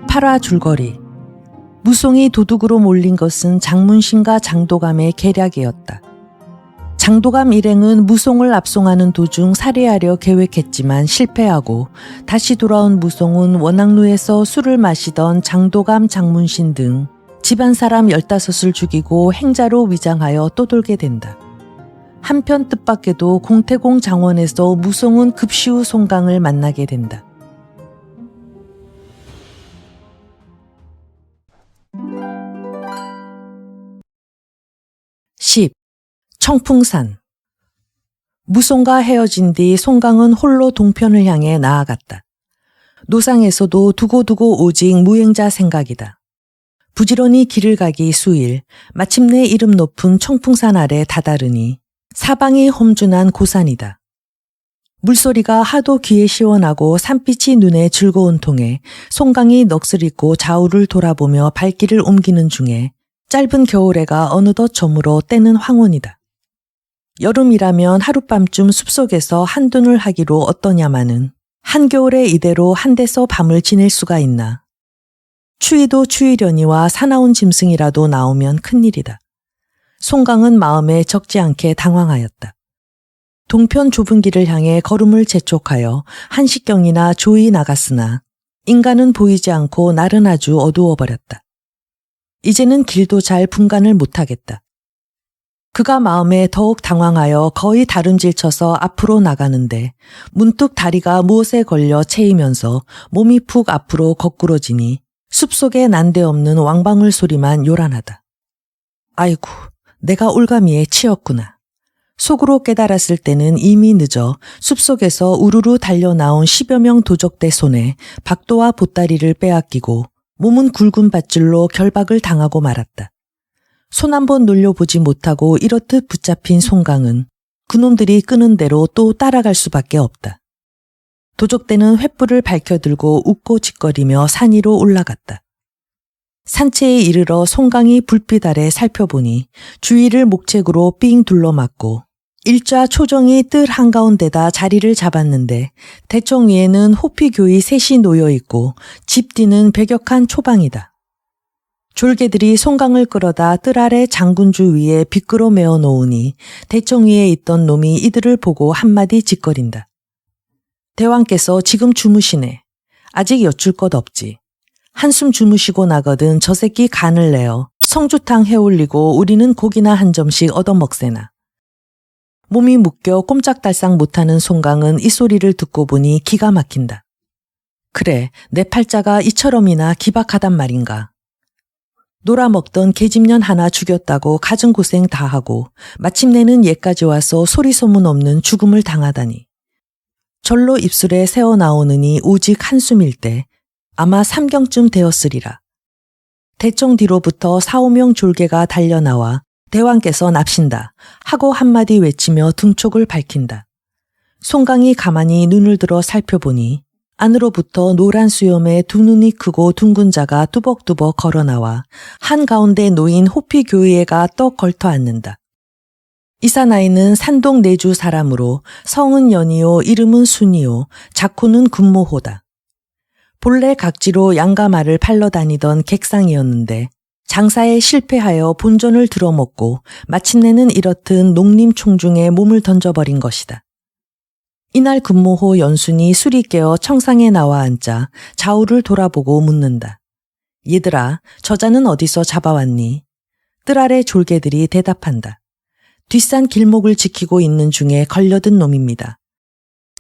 팔화 줄거리. 무송이 도둑으로 몰린 것은 장문신과 장도감의 계략이었다. 장도감 일행은 무송을 압송하는 도중 살해하려 계획했지만 실패하고 다시 돌아온 무송은 원악루에서 술을 마시던 장도감, 장문신 등 집안 사람 15을 죽이고 행자로 위장하여 떠돌게 된다. 한편 뜻밖에도 공태공 장원에서 무송은 급시 후 송강을 만나게 된다. 10. 청풍산. 무송과 헤어진 뒤 송강은 홀로 동편을 향해 나아갔다. 노상에서도 두고두고 오직 무행자 생각이다. 부지런히 길을 가기 수일, 마침내 이름 높은 청풍산 아래 다다르니 사방이 험준한 고산이다. 물소리가 하도 귀에 시원하고 산빛이 눈에 즐거운 통에 송강이 넋을 잃고 좌우를 돌아보며 발길을 옮기는 중에 짧은 겨울해가 어느덧 저물어 때는 황혼이다. 여름이라면 하룻밤쯤 숲속에서 한눈을 하기로 어떠냐마는 한겨울에 이대로 한데서 밤을 지낼 수가 있나. 추위도 추위려니와 사나운 짐승이라도 나오면 큰일이다. 송강은 마음에 적지 않게 당황하였다. 동편 좁은 길을 향해 걸음을 재촉하여 한식경이나 조이 나갔으나 인간은 보이지 않고 날은 아주 어두워버렸다. 이제는 길도 잘 분간을 못하겠다. 그가 마음에 더욱 당황하여 거의 다름질쳐서 앞으로 나가는데 문득 다리가 무엇에 걸려 채이면서 몸이 푹 앞으로 거꾸러지니 숲속에 난데없는 왕방울 소리만 요란하다. 아이고, 내가 올가미에 치였구나. 속으로 깨달았을 때는 이미 늦어 숲속에서 우르르 달려나온 10여 명 도적대 손에 박도와 보따리를 빼앗기고 몸은 굵은 밧줄로 결박을 당하고 말았다. 손 한 번 놀려보지 못하고 이렇듯 붙잡힌 송강은 그놈들이 끄는 대로 또 따라갈 수밖에 없다. 도적대는 횃불을 밝혀들고 웃고 짓거리며 산 위로 올라갔다. 산체에 이르러 송강이 불빛 아래 살펴보니 주위를 목책으로 삥 둘러맞고 일좌 초정이 뜰 한가운데다 자리를 잡았는데 대청 위에는 호피교이 셋이 놓여있고 집 뒤는 배격한 초방이다. 졸개들이 송강을 끌어다 뜰 아래 장군주 위에 빗끌어 메어 놓으니 대청 위에 있던 놈이 이들을 보고 한마디 짓거린다. 대왕께서 지금 주무시네. 아직 여쭐 것 없지. 한숨 주무시고 나거든 저 새끼 간을 내어 성주탕 해올리고 우리는 고기나 한 점씩 얻어먹세나. 몸이 묶여 꼼짝달싹 못하는 송강은 이 소리를 듣고 보니 기가 막힌다. 그래, 내 팔자가 이처럼이나 기박하단 말인가. 놀아먹던 계집년 하나 죽였다고 갖은 고생 다 하고 마침내는 얘까지 와서 소리 소문 없는 죽음을 당하다니. 절로 입술에 새어나오느니 오직 한숨일 때 아마 3경쯤 되었으리라. 대청 뒤로부터 4, 5명 졸개가 달려나와 대왕께서 납신다 하고 한마디 외치며 등촉을 밝힌다. 송강이 가만히 눈을 들어 살펴보니 안으로부터 노란 수염에 두 눈이 크고 둥근 자가 뚜벅뚜벅 걸어나와 한가운데 놓인 호피교의애가 떡 걸터 앉는다. 이 사나이는 산동 내주 사람으로 성은 연이요 이름은 순이요 자쿠는 군모호다. 본래 각지로 양가말을 팔러 다니던 객상이었는데 장사에 실패하여 본전을 들어먹고 마침내는 이렇듯 농림총중에 몸을 던져버린 것이다. 이날 군모호 연순이 술이 깨어 청상에 나와 앉자 좌우를 돌아보고 묻는다. 얘들아, 저자는 어디서 잡아왔니? 뜰 아래 졸개들이 대답한다. 뒷산 길목을 지키고 있는 중에 걸려든 놈입니다.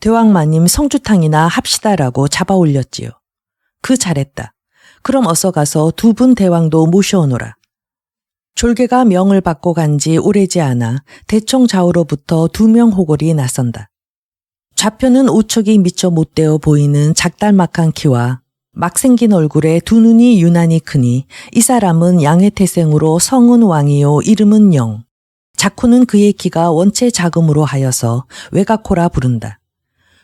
대왕마님 성주탕이나 합시다라고 잡아올렸지요. 그 잘했다. 그럼 어서 가서 두 분 대왕도 모셔오너라. 졸개가 명을 받고 간 지 오래지 않아 대청 좌우로부터 2명 호골이 나선다. 좌편은 오척이 미처 못되어 보이는 작달막한 키와 막 생긴 얼굴에 두 눈이 유난히 크니 이 사람은 양의 태생으로 성은 왕이요 이름은 영. 자쿠는 그의 키가 원체 작음으로 하여서 외가코라 부른다.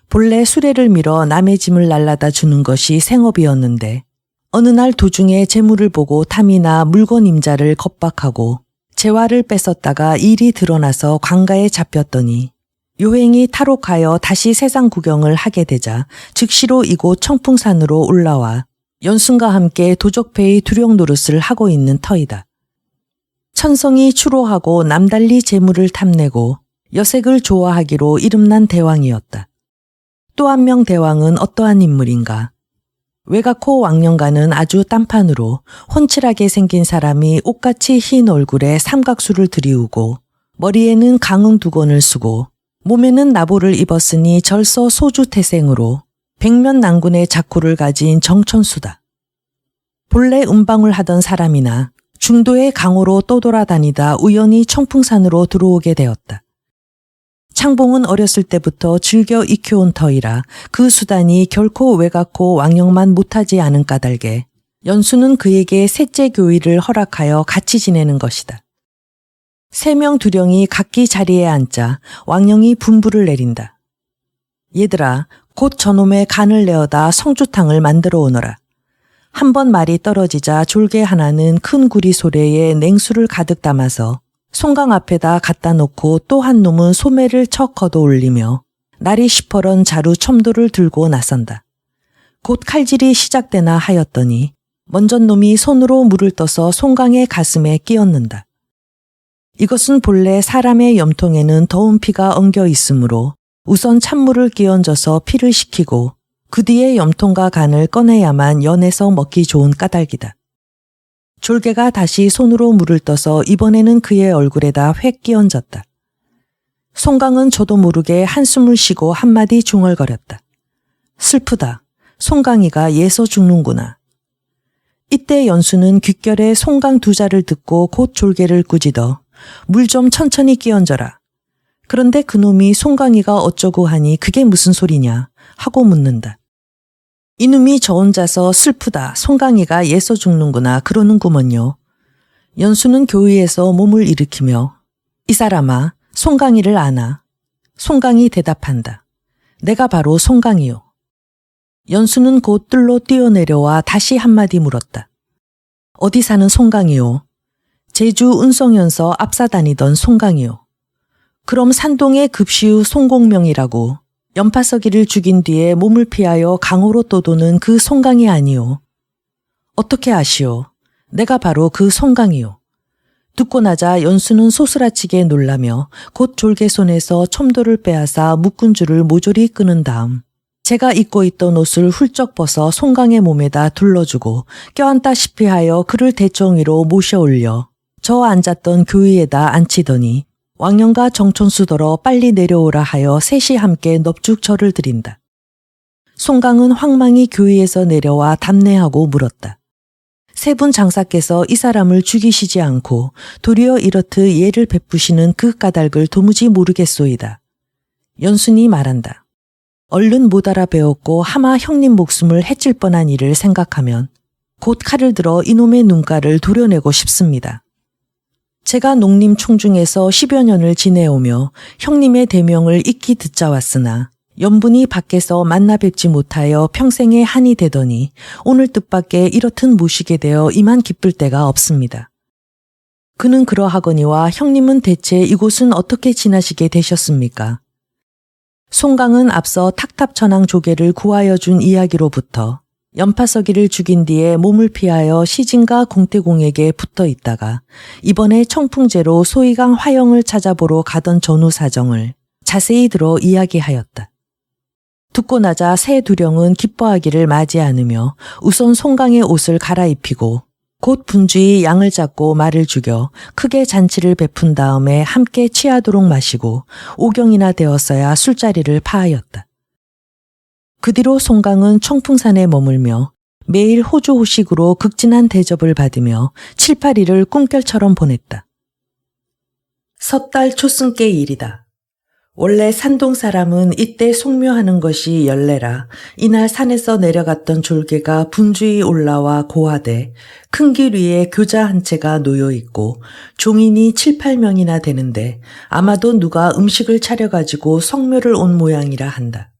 본래 수레를 밀어 남의 짐을 날라다 주는 것이 생업이었는데 어느 날 도중에 재물을 보고 탐이나 물건 임자를 겁박하고 재화를 뺏었다가 일이 드러나서 관가에 잡혔더니 요행이 탈옥하여 다시 세상 구경을 하게 되자 즉시로 이곳 청풍산으로 올라와 연순과 함께 도적패의 두령 노릇을 하고 있는 터이다. 천성이 추로하고 남달리 재물을 탐내고 여색을 좋아하기로 이름난 대왕이었다. 또 한 명 대왕은 어떠한 인물인가? 외가코 왕령가는 아주 딴판으로 훤칠하게 생긴 사람이 옷같이 흰 얼굴에 삼각수를 들이우고 머리에는 강응 두건을 쓰고 몸에는 나보를 입었으니 절서 소주태생으로 백면난군의 작고를 가진 정천수다. 본래 음방을 하던 사람이나 중도의 강호로 떠돌아다니다 우연히 청풍산으로 들어오게 되었다. 창봉은 어렸을 때부터 즐겨 익혀온 터이라 그 수단이 결코 외가코 왕령만 못하지 않은 까닭에 연수는 그에게 셋째 교의를 허락하여 같이 지내는 것이다. 3명 두령이 각기 자리에 앉자 왕령이 분부를 내린다. 얘들아, 곧 저놈의 간을 내어다 성주탕을 만들어 오너라. 한 번 말이 떨어지자 졸개 하나는 큰 구리 소래에 냉수를 가득 담아서 송강 앞에다 갖다 놓고 또 한 놈은 소매를 척 걷어 올리며 날이 시퍼런 자루 첨도를 들고 나선다. 곧 칼질이 시작되나 하였더니 먼저 놈이 손으로 물을 떠서 송강의 가슴에 끼얹는다. 이것은 본래 사람의 염통에는 더운 피가 엉겨 있으므로 우선 찬물을 끼얹어서 피를 식히고 그 뒤에 염통과 간을 꺼내야만 연해서 먹기 좋은 까닭이다. 졸개가 다시 손으로 물을 떠서 이번에는 그의 얼굴에다 획 끼얹었다. 송강은 저도 모르게 한숨을 쉬고 한마디 중얼거렸다. 슬프다. 송강이가 예서 죽는구나. 이때 연수는 귓결에 송강 두 자를 듣고 곧 졸개를 꾸짖어 물 좀 천천히 끼얹어라. 그런데 그놈이 송강이가 어쩌고 하니 그게 무슨 소리냐 하고 묻는다. 이놈이 저 혼자서 슬프다. 송강이가 예서 죽는구나 그러는구먼요. 연수는 교의에서 몸을 일으키며 이 사람아 송강이를 아나? 송강이 대답한다. 내가 바로 송강이요. 연수는 곧 뜰로 뛰어내려와 다시 한마디 물었다. 어디 사는 송강이요? 제주 은성연서 앞사 다니던 송강이요. 그럼 산동의 급시우 송공명이라고 연파서기를 죽인 뒤에 몸을 피하여 강호로 떠도는 그 송강이 아니오. 어떻게 아시오? 내가 바로 그 송강이오. 듣고 나자 연수는 소스라치게 놀라며 곧 졸개 손에서 첨도를 빼앗아 묶은 줄을 모조리 끄는 다음 제가 입고 있던 옷을 훌쩍 벗어 송강의 몸에다 둘러주고 껴안다시피 하여 그를 대청위로 모셔 올려 저 앉았던 교위에다 앉히더니 왕령과 정천수더러 빨리 내려오라 하여 셋이 함께 넙죽 절을 드린다. 송강은 황망히 교위에서 내려와 답례하고 물었다. 세 분 장사께서 이 사람을 죽이시지 않고 도리어 이렇듯 예를 베푸시는 그 까닭을 도무지 모르겠소이다. 연순이 말한다. 얼른 못 알아배웠고 하마 형님 목숨을 해칠 뻔한 일을 생각하면 곧 칼을 들어 이놈의 눈가를 도려내고 싶습니다. 제가 농림 총중에서 10여 년을 지내오며 형님의 대명을 익히 듣자 왔으나 연분이 밖에서 만나 뵙지 못하여 평생의 한이 되더니 오늘 뜻밖의 이렇듯 모시게 되어 이만 기쁠 데가 없습니다. 그는 그러하거니와 형님은 대체 이곳은 어떻게 지나시게 되셨습니까? 송강은 앞서 탁탑천왕 조개를 구하여 준 이야기로부터 연파서기를 죽인 뒤에 몸을 피하여 시진과 공태공에게 붙어 있다가 이번에 청풍제로 소이강 화영을 찾아보러 가던 전후 사정을 자세히 들어 이야기하였다. 듣고 나자 새 두령은 기뻐하기를 마지 않으며 우선 송강의 옷을 갈아입히고 곧 분주히 양을 잡고 말을 죽여 크게 잔치를 베푼 다음에 함께 취하도록 마시고 오경이나 되었어야 술자리를 파하였다. 그 뒤로 송강은 청풍산에 머물며 매일 호주호식으로 극진한 대접을 받으며 7, 8일을 꿈결처럼 보냈다. 섣달 초승께 일이다. 원래 산동 사람은 이때 속묘하는 것이 연례라 이날 산에서 내려갔던 졸개가 분주히 올라와 고하되 큰 길 위에 교자 한 채가 놓여 있고 종인이 7, 8명이나 되는데 아마도 누가 음식을 차려가지고 성묘를 온 모양이라 한다.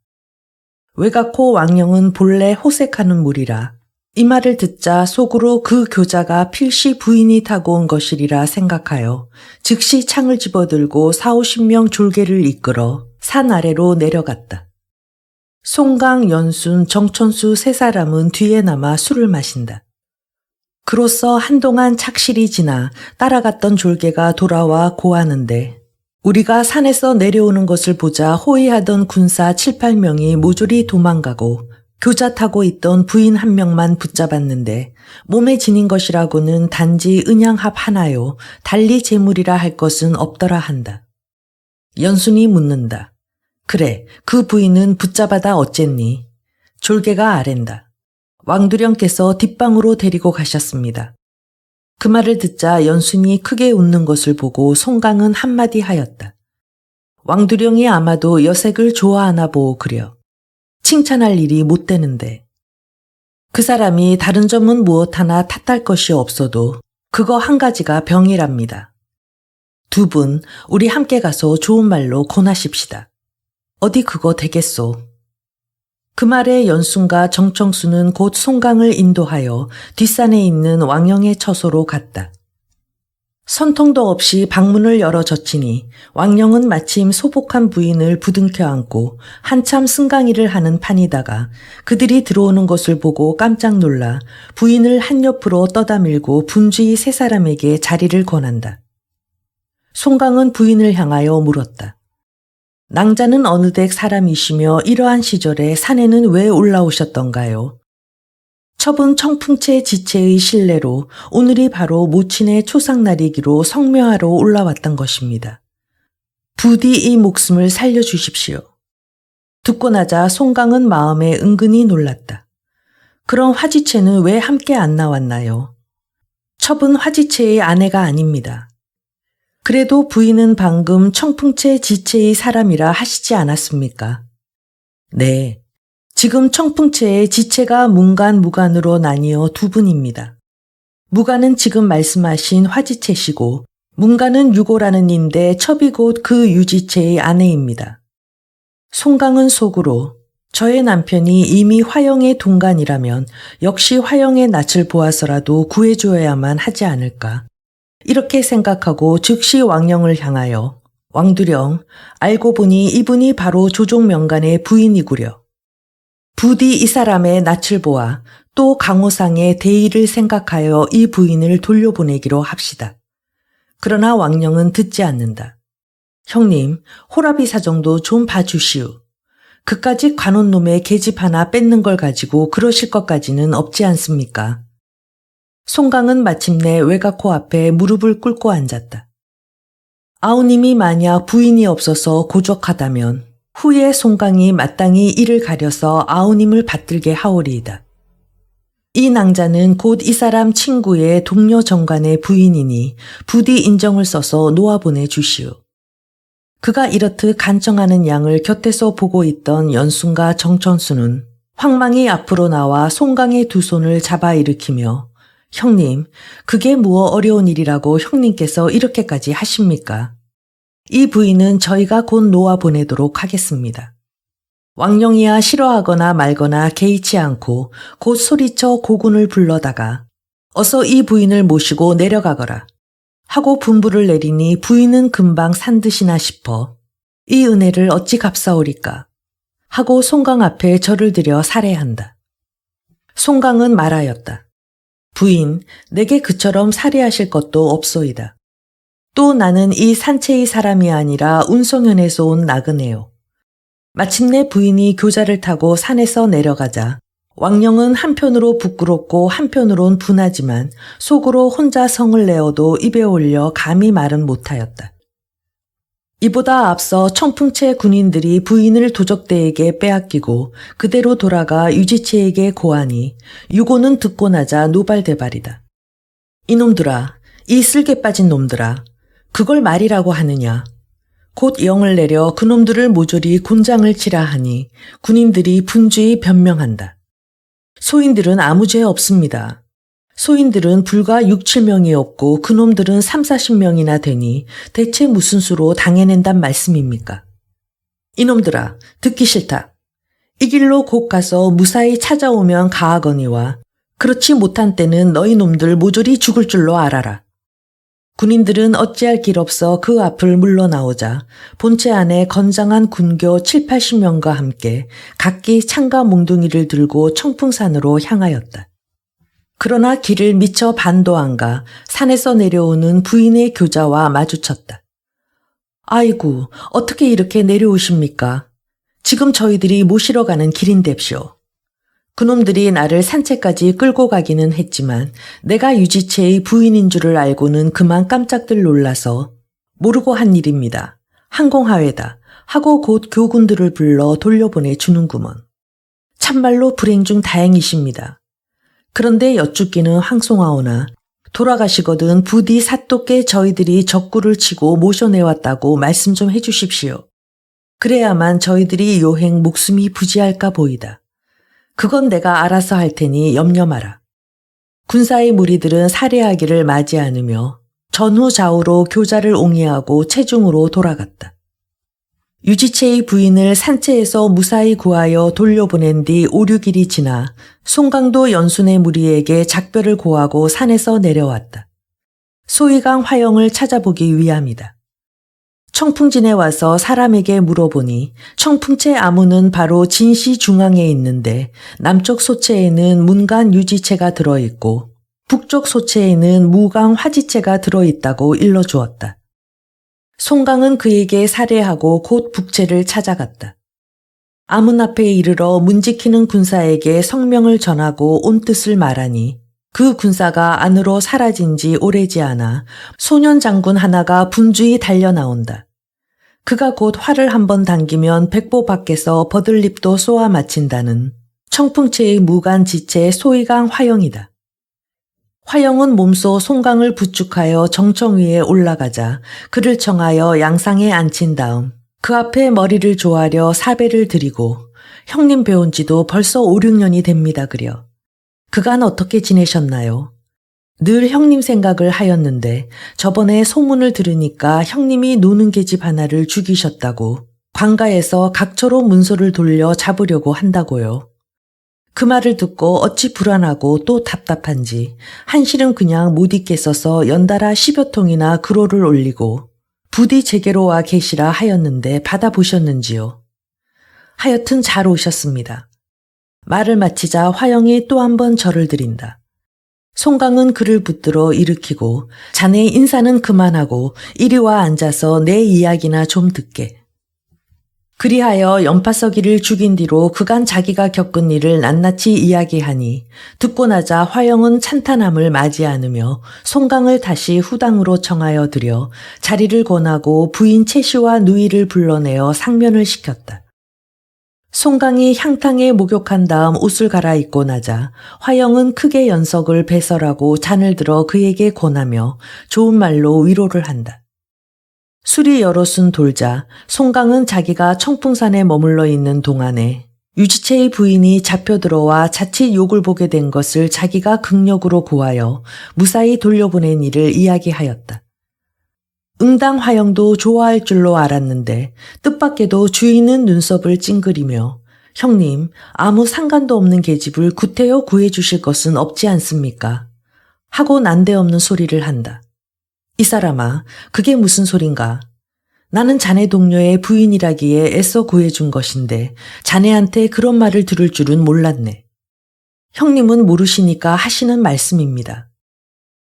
외가코 왕령은 본래 호색하는 무리라 이 말을 듣자 속으로 그 교자가 필시 부인이 타고 온 것이리라 생각하여 즉시 창을 집어들고 4, 50명 졸개를 이끌어 산 아래로 내려갔다. 송강, 연순, 정천수 세 사람은 뒤에 남아 술을 마신다. 그로써 한동안 착실히 지나 따라갔던 졸개가 돌아와 고하는데 우리가 산에서 내려오는 것을 보자 호위하던 군사 7, 8명이 모조리 도망가고 교자 타고 있던 부인 한 명만 붙잡았는데 몸에 지닌 것이라고는 단지 은양합 하나요. 달리 재물이라 할 것은 없더라 한다. 연순이 묻는다. 그래, 그 부인은 붙잡아다 어쨌니? 졸개가 아랜다. 왕두령께서 뒷방으로 데리고 가셨습니다. 그 말을 듣자 연순이 크게 웃는 것을 보고 송강은 한마디 하였다. 왕두령이 아마도 여색을 좋아하나 보오 그려. 칭찬할 일이 못 되는데. 그 사람이 다른 점은 무엇 하나 탓할 것이 없어도 그거 한 가지가 병이랍니다. 두 분 우리 함께 가서 좋은 말로 권하십시다. 어디 그거 되겠소. 그 말에 연순과 정청수는 곧 송강을 인도하여 뒷산에 있는 왕영의 처소로 갔다. 선통도 없이 방문을 열어 젖히니 왕영은 마침 소복한 부인을 부둥켜 안고 한참 승강이를 하는 판이다가 그들이 들어오는 것을 보고 깜짝 놀라 부인을 한 옆으로 떠다밀고 분주히 세 사람에게 자리를 권한다. 송강은 부인을 향하여 물었다. 낭자는 어느댁 사람이시며 이러한 시절에 산에는 왜 올라오셨던가요? 첩은 청풍채 지체의 신뢰로 오늘이 바로 모친의 초상날이기로 성묘하러 올라왔던 것입니다. 부디 이 목숨을 살려주십시오. 듣고 나자 송강은 마음에 은근히 놀랐다. 그럼 화지채는 왜 함께 안 나왔나요? 첩은 화지채의 아내가 아닙니다. 그래도 부인은 방금 청풍채 지체의 사람이라 하시지 않았습니까? 네, 지금 청풍채의 지체가 문간, 무간으로 나뉘어 두 분입니다. 무간은 지금 말씀하신 화지채시고 문간은 유고라는 인데 첩이 곧 그 유지채의 아내입니다. 송강은 속으로 저의 남편이 이미 화영의 동간이라면 역시 화영의 낯을 보아서라도 구해줘야만 하지 않을까. 이렇게 생각하고 즉시 왕영을 향하여 왕두령, 알고 보니 이분이 바로 조종명간의 부인이구려. 부디 이 사람의 낯을 보아 또 강호상의 대의를 생각하여 이 부인을 돌려보내기로 합시다. 그러나 왕영은 듣지 않는다. 형님, 호라비 사정도 좀 봐주시오. 그까짓 관원놈의 계집 하나 뺏는 걸 가지고 그러실 것까지는 없지 않습니까? 송강은 마침내 외가코 앞에 무릎을 꿇고 앉았다. 아우님이 만약 부인이 없어서 고족하다면 후에 송강이 마땅히 이를 가려서 아우님을 받들게 하오리이다. 이 낭자는 곧 이 사람 친구의 동료 정관의 부인이니 부디 인정을 써서 놓아보내 주시오. 그가 이렇듯 간청하는 양을 곁에서 보고 있던 연순과 정천수는 황망히 앞으로 나와 송강의 두 손을 잡아 일으키며 형님, 그게 무엇 어려운 일이라고 형님께서 이렇게까지 하십니까? 이 부인은 저희가 곧 놓아보내도록 하겠습니다. 왕영이야 싫어하거나 말거나 개의치 않고 곧 소리쳐 고군을 불러다가 어서 이 부인을 모시고 내려가거라 하고 분부를 내리니 부인은 금방 산듯이나 싶어 이 은혜를 어찌 갚사오리까 하고 송강 앞에 절을 들여 살해한다. 송강은 말하였다. 부인, 내게 그처럼 살해하실 것도 없소이다. 또 나는 이 산채의 사람이 아니라 운송현에서 온 나그네요. 마침내 부인이 교자를 타고 산에서 내려가자 왕영은 한편으로 부끄럽고 한편으론 분하지만 속으로 혼자 성을 내어도 입에 올려 감히 말은 못하였다. 이보다 앞서 청풍채 군인들이 부인을 도적대에게 빼앗기고 그대로 돌아가 유지채에게 고하니 유고는 듣고 나자 노발대발이다. 이놈들아, 이 쓸개 빠진 놈들아, 그걸 말이라고 하느냐. 곧 영을 내려 그놈들을 모조리 곤장을 치라 하니 군인들이 분주히 변명한다. 소인들은 아무 죄 없습니다. 소인들은 불과 6, 7명이었고 그놈들은 3, 40명이나 되니 대체 무슨 수로 당해낸단 말씀입니까? 이놈들아, 듣기 싫다. 이 길로 곧 가서 무사히 찾아오면 가하거니와 그렇지 못한 때는 너희 놈들 모조리 죽을 줄로 알아라. 군인들은 어찌할 길 없어 그 앞을 물러나오자 본체 안에 건장한 군교 7, 80명과 함께 각기 창과 몽둥이를 들고 청풍산으로 향하였다. 그러나 길을 미처 반도 안 가 산에서 내려오는 부인의 교자와 마주쳤다. 아이고, 어떻게 이렇게 내려오십니까? 지금 저희들이 모시러 가는 길인뎁시오. 그놈들이 나를 산책까지 끌고 가기는 했지만 내가 유지채의 부인인 줄을 알고는 그만 깜짝들 놀라서 모르고 한 일입니다. 항공하회다 하고 곧 교군들을 불러 돌려보내 주는구먼. 참말로 불행 중 다행이십니다. 그런데 여쭙기는 황송하오나 돌아가시거든 부디 사또께 저희들이 적구를 치고 모셔내왔다고 말씀 좀 해주십시오. 그래야만 저희들이 요행 목숨이 부지할까 보이다. 그건 내가 알아서 할 테니 염려 마라. 군사의 무리들은 살해하기를 맞이 않으며 전후 좌우로 교자를 옹이하고 체중으로 돌아갔다. 유지채의 부인을 산채에서 무사히 구하여 돌려보낸 뒤 5, 6일이 지나 송강도 연순의 무리에게 작별을 고하고 산에서 내려왔다. 소위강 화영을 찾아보기 위함이다. 청풍진에 와서 사람에게 물어보니 청풍채 아무는 바로 진시 중앙에 있는데 남쪽 소채에는 문간 유지채가 들어있고 북쪽 소채에는 무강 화지채가 들어있다고 일러주었다. 송강은 그에게 살해하고 곧 북채를 찾아갔다. 아문 앞에 이르러 문지키는 군사에게 성명을 전하고 온 뜻을 말하니 그 군사가 안으로 사라진 지 오래지 않아 소년 장군 하나가 분주히 달려나온다. 그가 곧 활을 한번 당기면 백보 밖에서 버들립도 쏘아 마친다는 청풍채의 무간 지체 소위강 화영이다. 화영은 몸소 송강을 부축하여 정청 위에 올라가자 그를 청하여 양상에 앉힌 다음 그 앞에 머리를 조아려 사배를 드리고 형님 배운 지도 벌써 5, 6년이 됩니다 그려. 그간 어떻게 지내셨나요? 늘 형님 생각을 하였는데 저번에 소문을 들으니까 형님이 노는 계집 하나를 죽이셨다고 관가에서 각처로 문서를 돌려 잡으려고 한다고요. 그 말을 듣고 어찌 불안하고 또 답답한지 한실은 그냥 못 있겠어서 연달아 10여 통이나 글호를 올리고 부디 제게로 와 계시라 하였는데 받아보셨는지요? 하여튼 잘 오셨습니다. 말을 마치자 화영이 또 한 번 절을 드린다. 송강은 그를 붙들어 일으키고 자네 인사는 그만하고 이리 와 앉아서 내 이야기나 좀 듣게. 그리하여 연파서기를 죽인 뒤로 그간 자기가 겪은 일을 낱낱이 이야기하니 듣고 나자 화영은 찬탄함을 맞이 않으며 송강을 다시 후당으로 청하여 들여 자리를 권하고 부인 채씨와 누이를 불러내어 상면을 시켰다. 송강이 향탕에 목욕한 다음 옷을 갈아입고 나자 화영은 크게 연석을 배설하고 잔을 들어 그에게 권하며 좋은 말로 위로를 한다. 술이 여러 순 돌자 송강은 자기가 청풍산에 머물러 있는 동안에 유지채의 부인이 잡혀 들어와 자칫 욕을 보게 된 것을 자기가 극력으로 고하여 무사히 돌려보낸 일을 이야기하였다. 응당 화영도 좋아할 줄로 알았는데 뜻밖에도 주인은 눈썹을 찡그리며 형님 아무 상관도 없는 계집을 구태여 구해주실 것은 없지 않습니까? 하고 난데없는 소리를 한다. 이 사람아 그게 무슨 소린가? 나는 자네 동료의 부인이라기에 애써 구해준 것인데 자네한테 그런 말을 들을 줄은 몰랐네. 형님은 모르시니까 하시는 말씀입니다.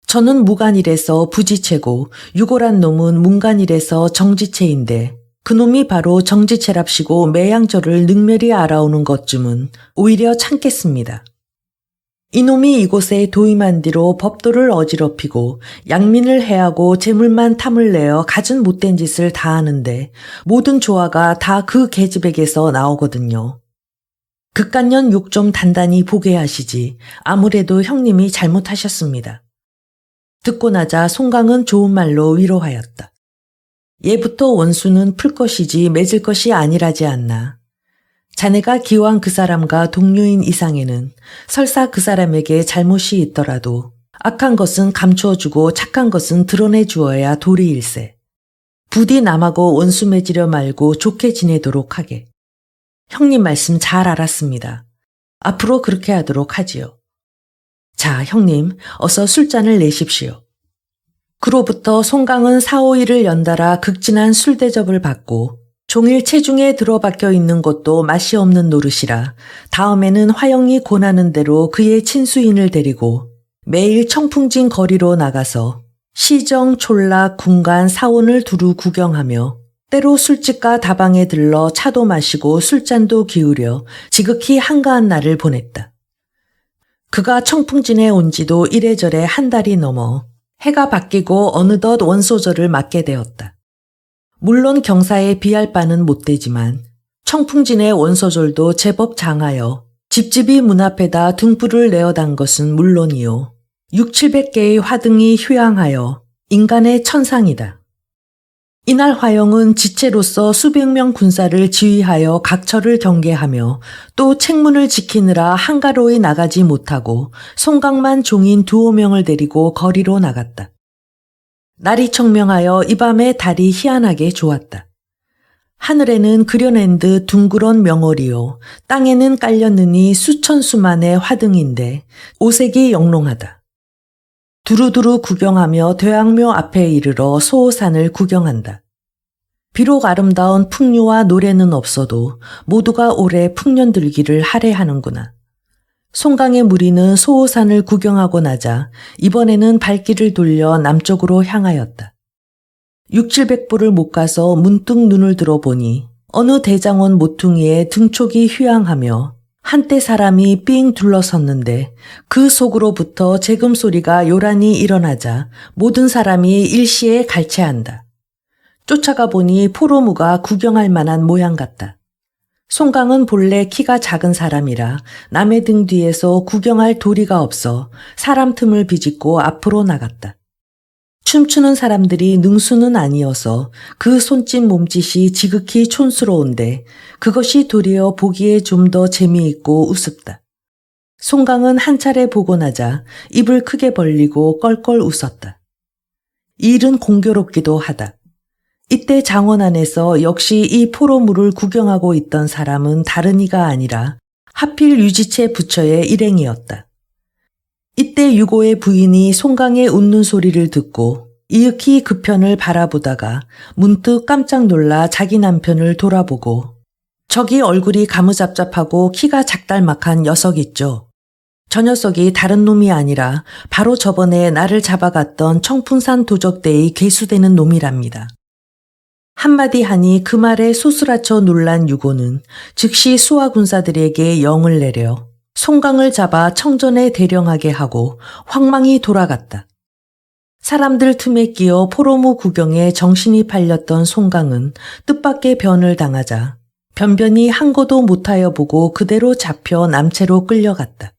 저는 무간일에서 부지체고 유골한 놈은 문간일에서 정지체인데 그놈이 바로 정지체랍시고 매양저를 능멸히 알아오는 것쯤은 오히려 참겠습니다. 이놈이 이곳에 도임한 뒤로 법도를 어지럽히고 양민을 해하고 재물만 탐을 내어 갖은 못된 짓을 다 하는데 모든 조화가 다 그 계집에게서 나오거든요. 그깟년 욕 좀 단단히 보게 하시지 아무래도 형님이 잘못하셨습니다. 듣고 나자 송강은 좋은 말로 위로하였다. 예부터 원수는 풀 것이지 맺을 것이 아니라지 않나. 자네가 기왕 그 사람과 동료인 이상에는 설사 그 사람에게 잘못이 있더라도 악한 것은 감추어주고 착한 것은 드러내주어야 도리일세. 부디 남하고 원수 맺으려 말고 좋게 지내도록 하게. 형님 말씀 잘 알았습니다. 앞으로 그렇게 하도록 하지요. 자, 형님, 어서 술잔을 내십시오. 그로부터 송강은 4, 5일을 연달아 극진한 술 대접을 받고 종일 체중에 들어박혀 있는 것도 맛이 없는 노릇이라 다음에는 화영이 권하는 대로 그의 친수인을 데리고 매일 청풍진 거리로 나가서 시정, 촌락, 군간, 사원을 두루 구경하며 때로 술집과 다방에 들러 차도 마시고 술잔도 기울여 지극히 한가한 날을 보냈다. 그가 청풍진에 온 지도 이래저래 한 달이 넘어 해가 바뀌고 어느덧 원소절을 맞게 되었다. 물론 경사에 비할 바는 못 되지만 청풍진의 원소절도 제법 장하여 집집이 문 앞에다 등불을 내어단 것은 물론이요. 600~700개의 화등이 휴양하여 인간의 천상이다. 이날 화영은 지체로서 수백 명 군사를 지휘하여 각처를 경계하며 또 책문을 지키느라 한가로이 나가지 못하고 송강만 종인 2~5명을 데리고 거리로 나갔다. 날이 청명하여 이 밤에 달이 희한하게 좋았다. 하늘에는 그려낸 듯 둥그런 명월이요 땅에는 깔렸느니 수천 수만의 화등인데 오색이 영롱하다. 두루두루 구경하며 대왕묘 앞에 이르러 소호산을 구경한다. 비록 아름다운 풍류와 노래는 없어도 모두가 올해 풍년들기를 할애하는구나. 송강의 무리는 소호산을 구경하고 나자 이번에는 발길을 돌려 남쪽으로 향하였다. 600~700보를 못 가서 문득 눈을 들어보니 어느 대장원 모퉁이에 등촉이 휴양하며 한때 사람이 삥 둘러섰는데 그 속으로부터 재금 소리가 요란히 일어나자 모든 사람이 일시에 갈채한다. 쫓아가 보니 포로무가 구경할 만한 모양 같다. 송강은 본래 키가 작은 사람이라 남의 등 뒤에서 구경할 도리가 없어 사람 틈을 비집고 앞으로 나갔다. 춤추는 사람들이 능수는 아니어서 그 손짓 몸짓이 지극히 촌스러운데 그것이 도리어 보기에 좀 더 재미있고 우습다. 송강은 한 차례 보고 나자 입을 크게 벌리고 껄껄 웃었다. 이 일은 공교롭기도 하다. 이때 장원 안에서 역시 이 포로물을 구경하고 있던 사람은 다른 이가 아니라 하필 유지채 부처의 일행이었다. 이때 유고의 부인이 송강의 웃는 소리를 듣고 이윽히 그 편을 바라보다가 문득 깜짝 놀라 자기 남편을 돌아보고 저기 얼굴이 가무잡잡하고 키가 작달막한 녀석 있죠. 저 녀석이 다른 놈이 아니라 바로 저번에 나를 잡아갔던 청풍산 도적대의 괴수되는 놈이랍니다. 한마디 하니 그 말에 소스라쳐 놀란 유고는 즉시 수하 군사들에게 영을 내려 송강을 잡아 청전에 대령하게 하고 황망히 돌아갔다. 사람들 틈에 끼어 포로무 구경에 정신이 팔렸던 송강은 뜻밖의 변을 당하자 변변히 항거도 못하여 보고 그대로 잡혀 남체로 끌려갔다.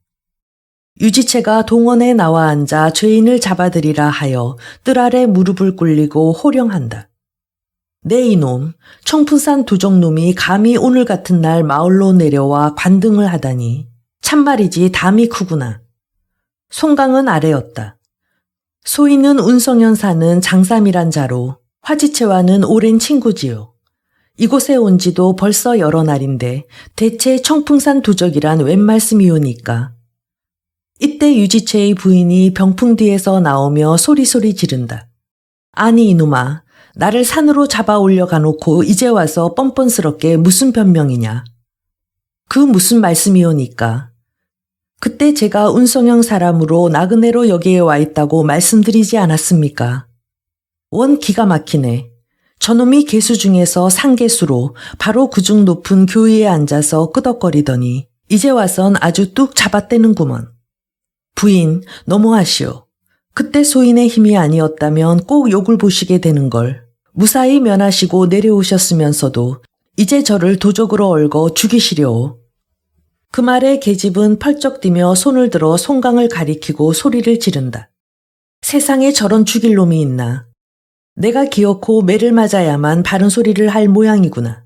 유지채가 동원에 나와 앉아 죄인을 잡아들이라 하여 뜰 아래 무릎을 꿇리고 호령한다. 네 이놈, 청풍산 도적놈이 감히 오늘 같은 날 마을로 내려와 관등을 하다니 참말이지 담이 크구나. 송강은 아래였다. 소인은 운성현 사는 장삼이란 자로 화지채와는 오랜 친구지요. 이곳에 온 지도 벌써 여러 날인데 대체 청풍산 도적이란 웬 말씀이오니까. 이때 유지채의 부인이 병풍 뒤에서 나오며 소리소리 지른다. 아니 이놈아, 나를 산으로 잡아 올려가 놓고 이제 와서 뻔뻔스럽게 무슨 변명이냐. 그 무슨 말씀이오니까. 그때 제가 운성형 사람으로 나그네로 여기에 와 있다고 말씀드리지 않았습니까? 원 기가 막히네. 저놈이 개수 중에서 상개수로 바로 그중 높은 교위에 앉아서 끄덕거리더니 이제 와선 아주 뚝 잡아떼는구먼. 부인, 너무하시오. 그때 소인의 힘이 아니었다면 꼭 욕을 보시게 되는걸. 무사히 면하시고 내려오셨으면서도 이제 저를 도적으로 얽어 죽이시려오. 그 말에 계집은 펄쩍 뛰며 손을 들어 송강을 가리키고 소리를 지른다. 세상에 저런 죽일 놈이 있나. 내가 기어코 매를 맞아야만 바른 소리를 할 모양이구나.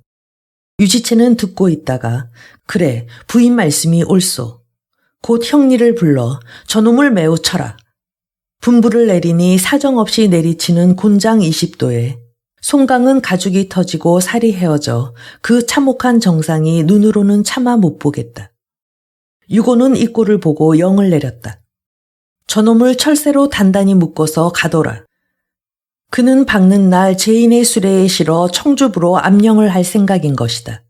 유지채는 듣고 있다가 그래 부인 말씀이 옳소. 곧 형리를 불러 저놈을 매우 쳐라. 분부를 내리니 사정없이 내리치는 곤장 20도에 송강은 가죽이 터지고 살이 헤어져 그 참혹한 정상이 눈으로는 차마 못 보겠다. 유고는 이 꼴을 보고 영을 내렸다. 저놈을 철새로 단단히 묶어서 가둬라. 그는 박는 날 제인의 수레에 실어 청주부로 암령을 할 생각인 것이다.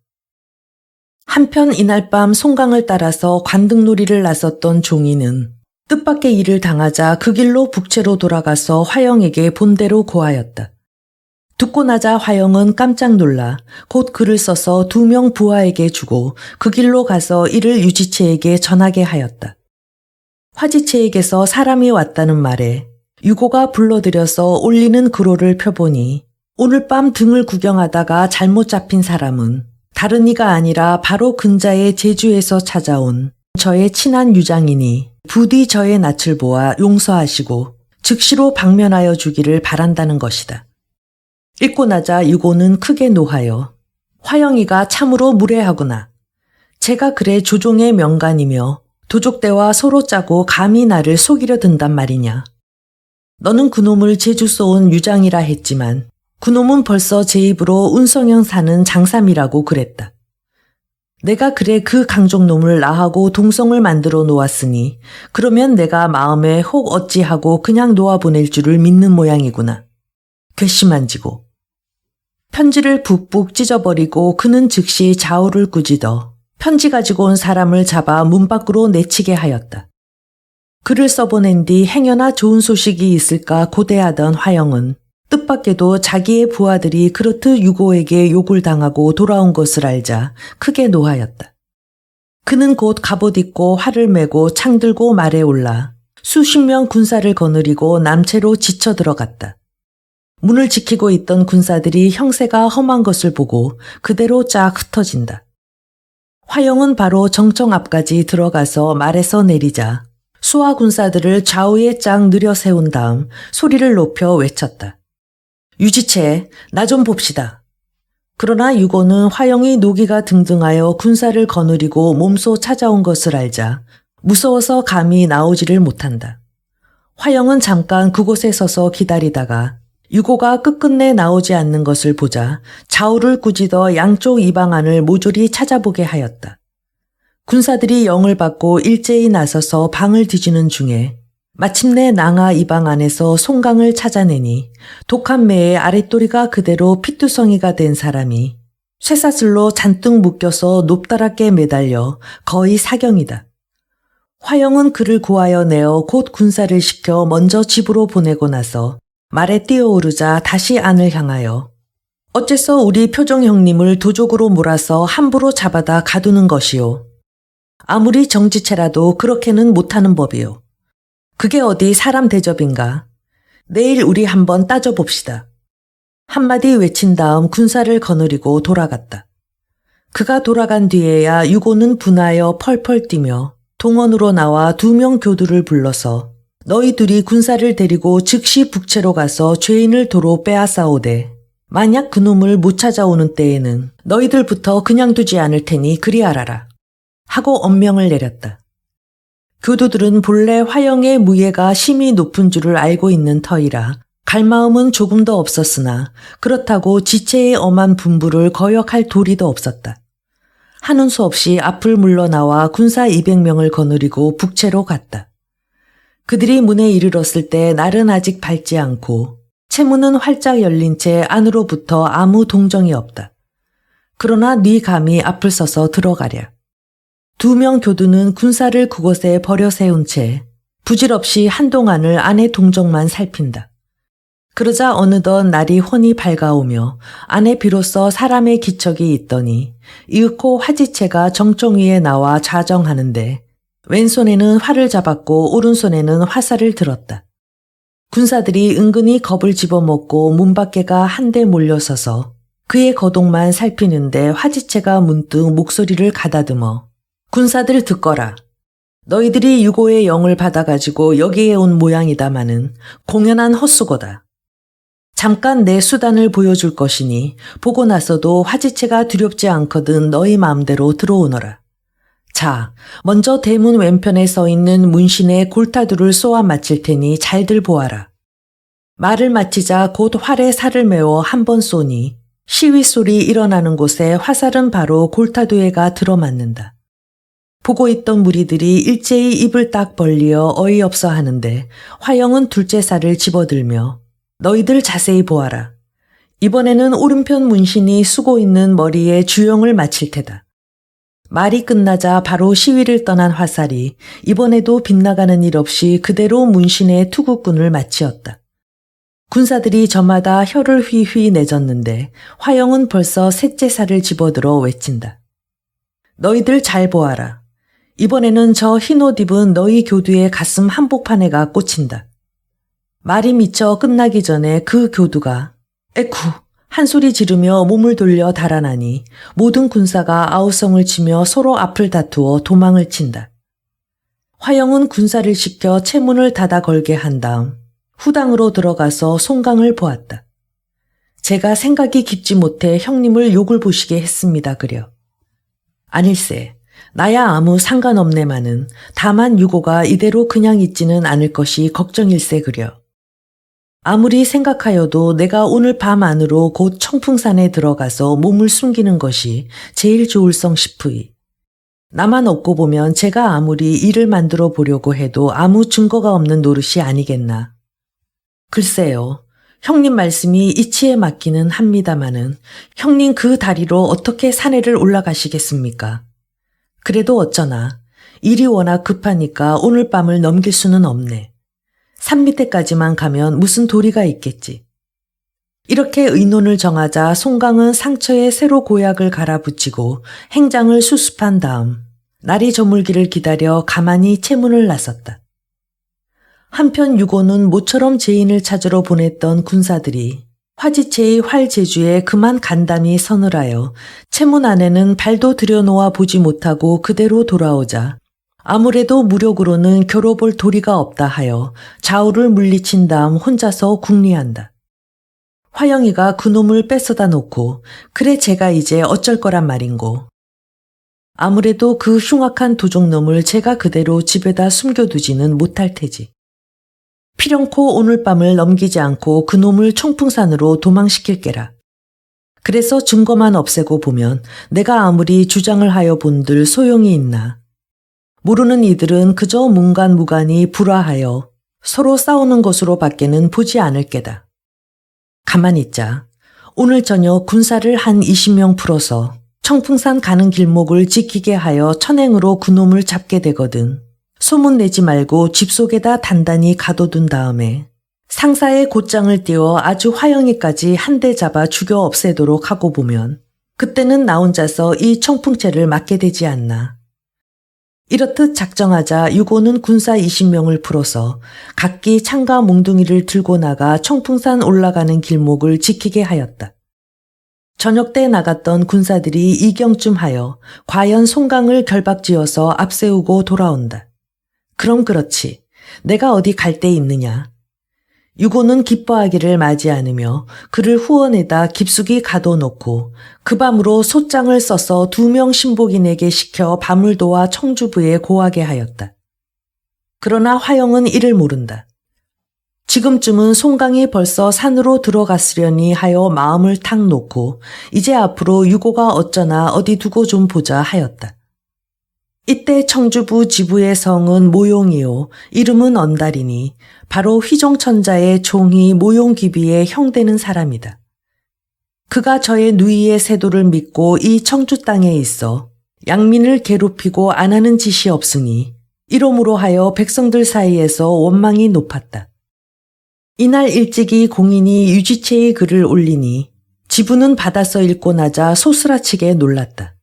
한편 이날 밤 송강을 따라서 관등놀이를 나섰던 종이는 뜻밖의 일을 당하자 그 길로 북채로 돌아가서 화영에게 본대로 고하였다. 듣고 나자 화영은 깜짝 놀라 곧 글을 써서 2명 부하에게 주고 그 길로 가서 이를 유지채에게 전하게 하였다. 화지채에게서 사람이 왔다는 말에 유고가 불러들여서 올리는 글호를 펴보니 오늘 밤 등을 구경하다가 잘못 잡힌 사람은 다른 이가 아니라 바로 근자의 제주에서 찾아온 저의 친한 유장이니 부디 저의 낯을 보아 용서하시고 즉시로 방면하여 주기를 바란다는 것이다. 읽고 나자 유고는 크게 노하여 화영이가 참으로 무례하구나. 제가 그래 조종의 명간이며 도족대와 서로 짜고 감히 나를 속이려 든단 말이냐. 너는 그놈을 제주 쏘온 유장이라 했지만 그놈은 벌써 제 입으로 운성형 사는 장삼이라고 그랬다. 내가 그래 그 강종놈을 나하고 동성을 만들어 놓았으니 그러면 내가 마음에 혹 어찌하고 그냥 놓아보낼 줄을 믿는 모양이구나. 괘씸한지고. 편지를 북북 찢어버리고 그는 즉시 좌우를 꾸짖어 편지 가지고 온 사람을 잡아 문 밖으로 내치게 하였다. 글을 써보낸 뒤 행여나 좋은 소식이 있을까 고대하던 화영은 뜻밖에도 자기의 부하들이 그렇듯 유고에게 욕을 당하고 돌아온 것을 알자 크게 노하였다. 그는 곧 갑옷 입고 활을 메고 창 들고 말에 올라 수십 명 군사를 거느리고 남채로 지쳐 들어갔다. 문을 지키고 있던 군사들이 형세가 험한 것을 보고 그대로 쫙 흩어진다. 화영은 바로 정청 앞까지 들어가서 말에서 내리자 수하 군사들을 좌우에 쫙 늘여 세운 다음 소리를 높여 외쳤다. 유지채, 나 좀 봅시다. 그러나 유고는 화영이 노기가 등등하여 군사를 거느리고 몸소 찾아온 것을 알자 무서워서 감히 나오지를 못한다. 화영은 잠깐 그곳에 서서 기다리다가 유고가 끝끝내 나오지 않는 것을 보자 좌우를 꾸짖어 양쪽 이방안을 모조리 찾아보게 하였다. 군사들이 영을 받고 일제히 나서서 방을 뒤지는 중에 마침내 낭하 이방 안에서 송강을 찾아내니 독한 매의 아랫도리가 그대로 피투성이가 된 사람이 쇠사슬로 잔뜩 묶여서 높다랗게 매달려 거의 사경이다. 화영은 그를 구하여 내어 곧 군사를 시켜 먼저 집으로 보내고 나서 말에 뛰어오르자 다시 안을 향하여 어째서 우리 표종 형님을 도적으로 몰아서 함부로 잡아다 가두는 것이오. 아무리 정지체라도 그렇게는 못하는 법이오. 그게 어디 사람 대접인가. 내일 우리 한번 따져봅시다. 한마디 외친 다음 군사를 거느리고 돌아갔다. 그가 돌아간 뒤에야 유고는 분하여 펄펄 뛰며 동원으로 나와 2명 교두를 불러서 너희 둘이 군사를 데리고 즉시 북채로 가서 죄인을 도로 빼앗아오되 만약 그놈을 못 찾아오는 때에는 너희들부터 그냥 두지 않을 테니 그리 알아라. 하고 엄명을 내렸다. 교두들은 본래 화영의 무예가 심히 높은 줄을 알고 있는 터이라 갈 마음은 조금도 없었으나 그렇다고 지체의 엄한 분부를 거역할 도리도 없었다. 하는 수 없이 앞을 물러나와 군사 200명을 거느리고 북채로 갔다. 그들이 문에 이르렀을 때 날은 아직 밝지 않고 채문은 활짝 열린 채 안으로부터 아무 동정이 없다. 그러나 네 감히 앞을 서서 들어가랴. 2명 교두는 군사를 그곳에 버려 세운 채 부질없이 한동안을 안의 동정만 살핀다. 그러자 어느덧 날이 훤히 밝아오며 안에 비로소 사람의 기척이 있더니 이윽고 화지체가 정청 위에 나와 좌정하는데 왼손에는 활을 잡았고 오른손에는 화살을 들었다. 군사들이 은근히 겁을 집어먹고 문 밖에가 한데 몰려서서 그의 거동만 살피는데 화지체가 문득 목소리를 가다듬어 군사들 듣거라. 너희들이 유고의 영을 받아가지고 여기에 온 모양이다마는 공연한 헛수고다. 잠깐 내 수단을 보여줄 것이니 보고 나서도 화지체가 두렵지 않거든 너희 마음대로 들어오너라. 자, 먼저 대문 왼편에 서 있는 문신의 골타두를 쏘아 맞힐 테니 잘들 보아라. 말을 마치자 곧 활에 살을 메워 한 번 쏘니 시위 소리 일어나는 곳에 화살은 바로 골타두에가 들어맞는다. 보고 있던 무리들이 일제히 입을 딱 벌리어 어이없어 하는데 화영은 둘째 살을 집어들며 너희들 자세히 보아라. 이번에는 오른편 문신이 쓰고 있는 머리에 주영을 마칠 테다. 말이 끝나자 바로 시위를 떠난 화살이 이번에도 빗나가는 일 없이 그대로 문신의 투구꾼을 마치었다. 군사들이 저마다 혀를 휘휘 내젓는데 화영은 벌써 셋째 살을 집어들어 외친다. 너희들 잘 보아라. 이번에는 저 흰옷 입은 너희 교두의 가슴 한복판에가 꽂힌다. 말이 미쳐 끝나기 전에 그 교두가 에쿠 한 소리 지르며 몸을 돌려 달아나니 모든 군사가 아우성을 치며 서로 앞을 다투어 도망을 친다. 화영은 군사를 시켜 채문을 닫아 걸게 한 다음 후당으로 들어가서 송강을 보았다. 제가 생각이 깊지 못해 형님을 욕을 보시게 했습니다 그려. 아닐세, 나야 아무 상관없네마는 다만 유고가 이대로 그냥 있지는 않을 것이 걱정일세 그려. 아무리 생각하여도 내가 오늘 밤 안으로 곧 청풍산에 들어가서 몸을 숨기는 것이 제일 좋을성 싶으이. 나만 없고 보면 제가 아무리 일을 만들어 보려고 해도 아무 증거가 없는 노릇이 아니겠나. 글쎄요. 형님 말씀이 이치에 맞기는 합니다마는 형님 그 다리로 어떻게 산에를 올라가시겠습니까? 그래도 어쩌나 일이 워낙 급하니까 오늘 밤을 넘길 수는 없네. 산 밑에까지만 가면 무슨 도리가 있겠지. 이렇게 의논을 정하자 송강은 상처에 새로 고약을 갈아붙이고 행장을 수습한 다음 날이 저물기를 기다려 가만히 채문을 나섰다. 한편 유고는 모처럼 제인을 찾으러 보냈던 군사들이 화지체의 활제주에 그만 간담이 서늘하여 채문 안에는 발도 들여놓아 보지 못하고 그대로 돌아오자 아무래도 무력으로는 겨뤄볼 도리가 없다 하여 좌우를 물리친 다음 혼자서 궁리한다. 화영이가 그놈을 뺏어다 놓고 그래 제가 이제 어쩔 거란 말인고. 아무래도 그 흉악한 도적놈을 제가 그대로 집에다 숨겨두지는 못할 테지. 필연코 오늘 밤을 넘기지 않고 그놈을 청풍산으로 도망시킬 게라. 그래서 증거만 없애고 보면 내가 아무리 주장을 하여 본들 소용이 있나. 모르는 이들은 그저 문간무간이 불화하여 서로 싸우는 것으로 밖에는 보지 않을 게다. 가만히 있자. 오늘 저녁 군사를 한 20명 풀어서 청풍산 가는 길목을 지키게 하여 천행으로 그놈을 잡게 되거든. 소문 내지 말고 집 속에다 단단히 가둬둔 다음에 상사의 곧장을 띄워 아주 화영이까지 한 대 잡아 죽여 없애도록 하고 보면 그때는 나 혼자서 이 청풍채를 맡게 되지 않나. 이렇듯 작정하자 유고는 군사 20명을 풀어서 각기 창과 몽둥이를 들고 나가 청풍산 올라가는 길목을 지키게 하였다. 저녁 때 나갔던 군사들이 이경쯤 하여 과연 송강을 결박지어서 앞세우고 돌아온다. 그럼 그렇지. 내가 어디 갈 데 있느냐. 유고는 기뻐하기를 맞이 않으며 그를 후원에다 깊숙이 가둬놓고 그 밤으로 솥장을 써서 2명 신복인에게 시켜 밤을 도와 청주부에 고하게 하였다. 그러나 화영은 이를 모른다. 지금쯤은 송강이 벌써 산으로 들어갔으려니 하여 마음을 탁 놓고 이제 앞으로 유고가 어쩌나 어디 두고 좀 보자 하였다. 이때 청주부 지부의 성은 모용이요 이름은 언달이니 바로 휘종천자의 종이 모용귀비의 형되는 사람이다. 그가 저의 누이의 세도를 믿고 이 청주 땅에 있어 양민을 괴롭히고 안 하는 짓이 없으니 이러므로 하여 백성들 사이에서 원망이 높았다. 이날 일찍이 공인이 유지체의 글을 올리니 지부는 받아서 읽고 나자 소스라치게 놀랐다.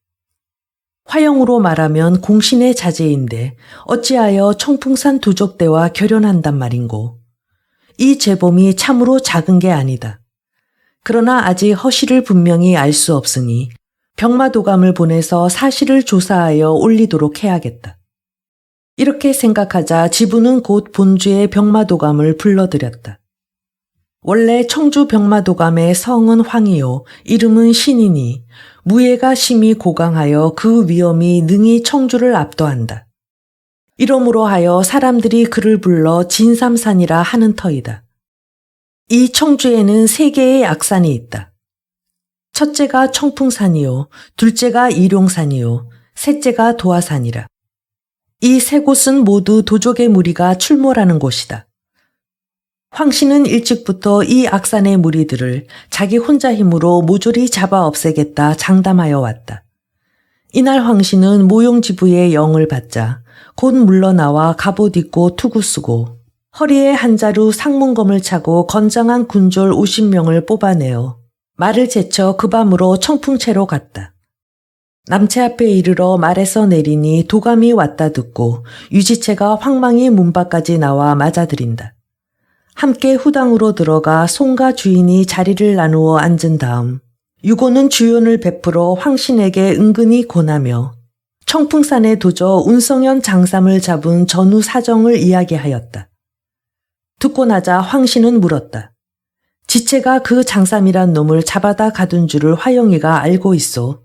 화영으로 말하면 공신의 자제인데 어찌하여 청풍산 도적대와 결연한단 말인고. 이 재범이 참으로 작은 게 아니다. 그러나 아직 허실을 분명히 알 수 없으니 병마도감을 보내서 사실을 조사하여 올리도록 해야겠다. 이렇게 생각하자 지부는 곧 본주의 병마도감을 불러들였다. 원래 청주 병마도감의 성은 황이요 이름은 신이니 무예가 심히 고강하여 그 위엄이 능히 청주를 압도한다. 이러므로 하여 사람들이 그를 불러 진삼산이라 하는 터이다. 이 청주에는 3개의 악산이 있다. 첫째가 청풍산이요, 둘째가 일용산이요, 셋째가 도화산이라. 이 3곳은 모두 도적의 무리가 출몰하는 곳이다. 황씨는 일찍부터 이 악산의 무리들을 자기 혼자 힘으로 모조리 잡아 없애겠다 장담하여 왔다. 이날 황씨는 모용지부의 영을 받자 곧 물러나와 갑옷 입고 투구 쓰고 허리에 한 자루 상문검을 차고 건장한 군졸 50명을 뽑아내어 말을 제쳐 그 밤으로 청풍채로 갔다. 남체 앞에 이르러 말에서 내리니 도감이 왔다 듣고 유지채가 황망히 문 밖까지 나와 맞아들인다. 함께 후당으로 들어가 송가 주인이 자리를 나누어 앉은 다음 유고는 주연을 베풀어 황신에게 은근히 권하며 청풍산에 도저 운성현 장삼을 잡은 전후 사정을 이야기하였다. 듣고 나자 황신은 물었다. 지체가 그 장삼이란 놈을 잡아다 가둔 줄을 화영이가 알고 있어.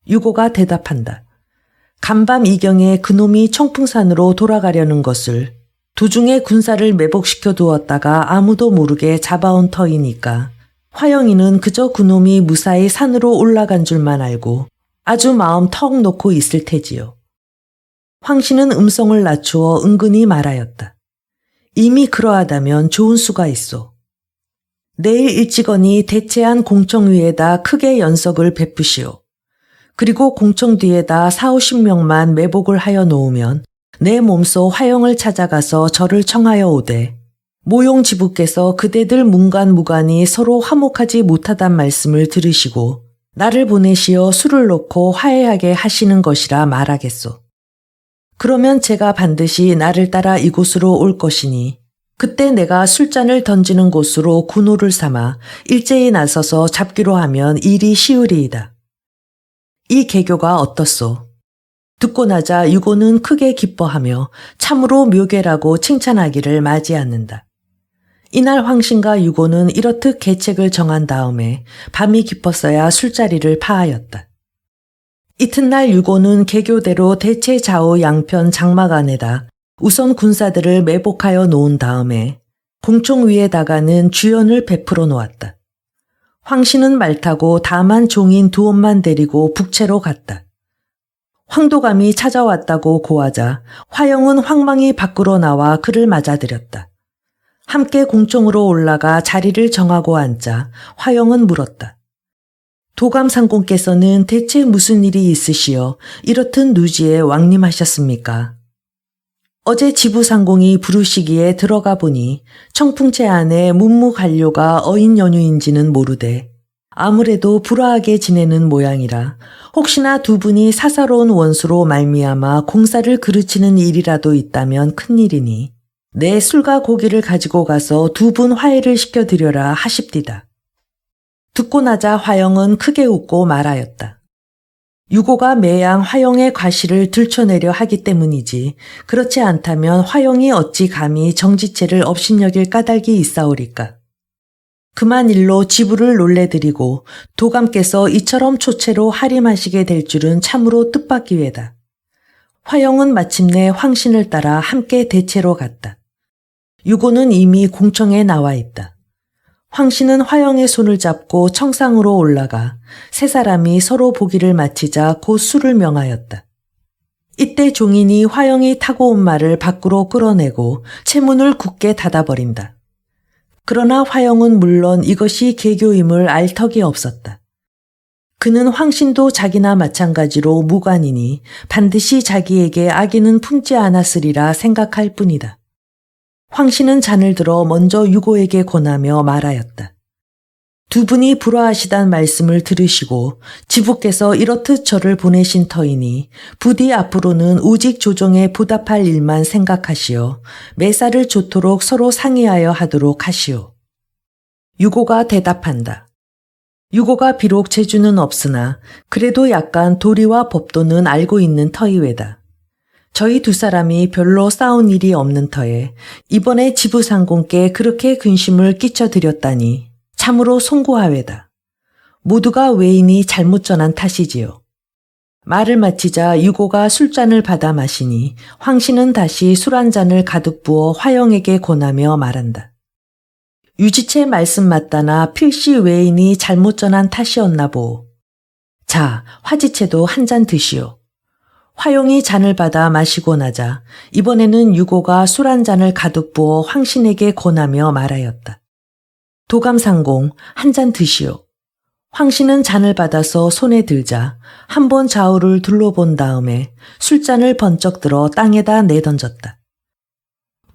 유고가 대답한다. 간밤 이경에 그놈이 청풍산으로 돌아가려는 것을 도중에 군사를 매복시켜 두었다가 아무도 모르게 잡아온 터이니까 화영이는 그저 그놈이 무사히 산으로 올라간 줄만 알고 아주 마음 턱 놓고 있을 테지요. 황씨는 음성을 낮추어 은근히 말하였다. 이미 그러하다면 좋은 수가 있소. 내일 일찍거니 대체한 공청 위에다 크게 연석을 베푸시오. 그리고 공청 뒤에다 40~50명만 매복을 하여 놓으면 내 몸소 화영을 찾아가서 저를 청하여 오되 모용지부께서 그대들 문간무간이 서로 화목하지 못하단 말씀을 들으시고 나를 보내시어 술을 놓고 화해하게 하시는 것이라 말하겠소. 그러면 제가 반드시 나를 따라 이곳으로 올 것이니 그때 내가 술잔을 던지는 곳으로 군호를 삼아 일제히 나서서 잡기로 하면 일이 쉬우리이다. 이 계교가 어떻소? 듣고 나자 유고는 크게 기뻐하며 참으로 묘계라고 칭찬하기를 마지 않는다. 이날 황신과 유고는 이렇듯 계책을 정한 다음에 밤이 깊었어야 술자리를 파하였다. 이튿날 유고는 계교대로 대체 좌우 양편 장막 안에다 우선 군사들을 매복하여 놓은 다음에 공총 위에다가는 주연을 베풀어 놓았다. 황씨는 말 타고 다만 종인 두엄만 데리고 북채로 갔다. 황도감이 찾아왔다고 고하자 화영은 황망히 밖으로 나와 그를 맞아들였다. 함께 공총으로 올라가 자리를 정하고 앉자 화영은 물었다. 도감상공께서는 대체 무슨 일이 있으시어 이렇듯 누지에 왕림하셨습니까? 어제 지부상공이 부르시기에 들어가 보니 청풍채 안에 문무관료가 어인 연휴인지는 모르되 아무래도 불화하게 지내는 모양이라 혹시나 두 분이 사사로운 원수로 말미암아 공사를 그르치는 일이라도 있다면 큰일이니 내 술과 고기를 가지고 가서 두 분 화해를 시켜드려라 하십디다. 듣고 나자 화영은 크게 웃고 말하였다. 유고가 매양 화영의 과실을 들춰내려 하기 때문이지 그렇지 않다면 화영이 어찌 감히 정지체를 업신여길 까닭이 있사오리까. 그만 일로 지부를 놀래드리고 도감께서 이처럼 초체로 할임하시게 될 줄은 참으로 뜻밖이외다. 화영은 마침내 황신을 따라 함께 대체로 갔다. 유고는 이미 공청에 나와 있다. 황씨는 화영의 손을 잡고 청상으로 올라가 세 사람이 서로 보기를 마치자 곧 술을 명하였다. 이때 종인이 화영이 타고 온 말을 밖으로 끌어내고 채문을 굳게 닫아버린다. 그러나 화영은 물론 이것이 계교임을 알 턱이 없었다. 그는 황신도 자기나 마찬가지로 무관이니 반드시 자기에게 악의는 품지 않았으리라 생각할 뿐이다. 황씨는 잔을 들어 먼저 유고에게 권하며 말하였다. 두 분이 불화하시단 말씀을 들으시고 지부께서 이렇듯 저를 보내신 터이니 부디 앞으로는 오직 조정에 보답할 일만 생각하시어 매사를 좋도록 서로 상의하여 하도록 하시오. 유고가 대답한다. 유고가 비록 재주는 없으나 그래도 약간 도리와 법도는 알고 있는 터이외다. 저희 두 사람이 별로 싸운 일이 없는 터에 이번에 지부상공께 그렇게 근심을 끼쳐드렸다니 참으로 송구하외다. 모두가 외인이 잘못 전한 탓이지요. 말을 마치자 유고가 술잔을 받아 마시니 황씨는 다시 술 한 잔을 가득 부어 화영에게 권하며 말한다. 유지채 말씀 맞다나 필시 외인이 잘못 전한 탓이었나 보. 자, 화지채도 한 잔 드시오. 화영이 잔을 받아 마시고 나자 이번에는 유고가 술 한 잔을 가득 부어 황신에게 권하며 말하였다. 도감상공, 한 잔 드시오. 황신은 잔을 받아서 손에 들자 한 번 좌우를 둘러본 다음에 술잔을 번쩍 들어 땅에다 내던졌다.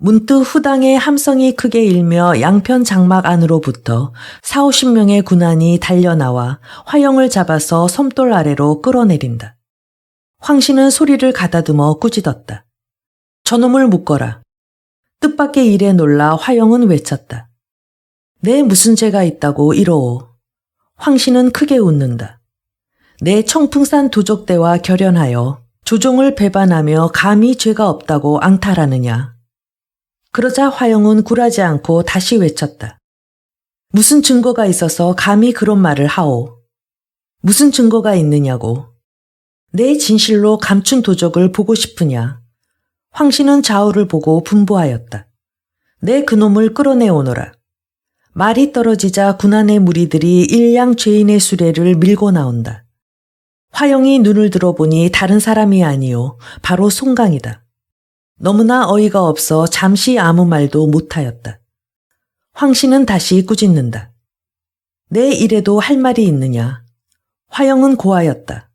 문득 후당의 함성이 크게 일며 양편 장막 안으로부터 40~50명의 군안이 달려나와 화영을 잡아서 섬돌 아래로 끌어내린다. 황신은 소리를 가다듬어 꾸짖었다. 저놈을 묶어라. 뜻밖의 일에 놀라 화영은 외쳤다. 내 무슨 죄가 있다고 이러오. 황신은 크게 웃는다. 내 청풍산 도적대와 결연하여 조종을 배반하며 감히 죄가 없다고 앙탈하느냐. 그러자 화영은 굴하지 않고 다시 외쳤다. 무슨 증거가 있어서 감히 그런 말을 하오. 무슨 증거가 있느냐고. 내 진실로 감춘 도적을 보고 싶으냐. 황신은 좌우를 보고 분부하였다. 내 그놈을 끌어내오너라. 말이 떨어지자 군안의 무리들이 일량 죄인의 수레를 밀고 나온다. 화영이 눈을 들어보니 다른 사람이 아니오. 바로 송강이다. 너무나 어이가 없어 잠시 아무 말도 못하였다. 황신은 다시 꾸짖는다. 내 이래도 할 말이 있느냐. 화영은 고하였다.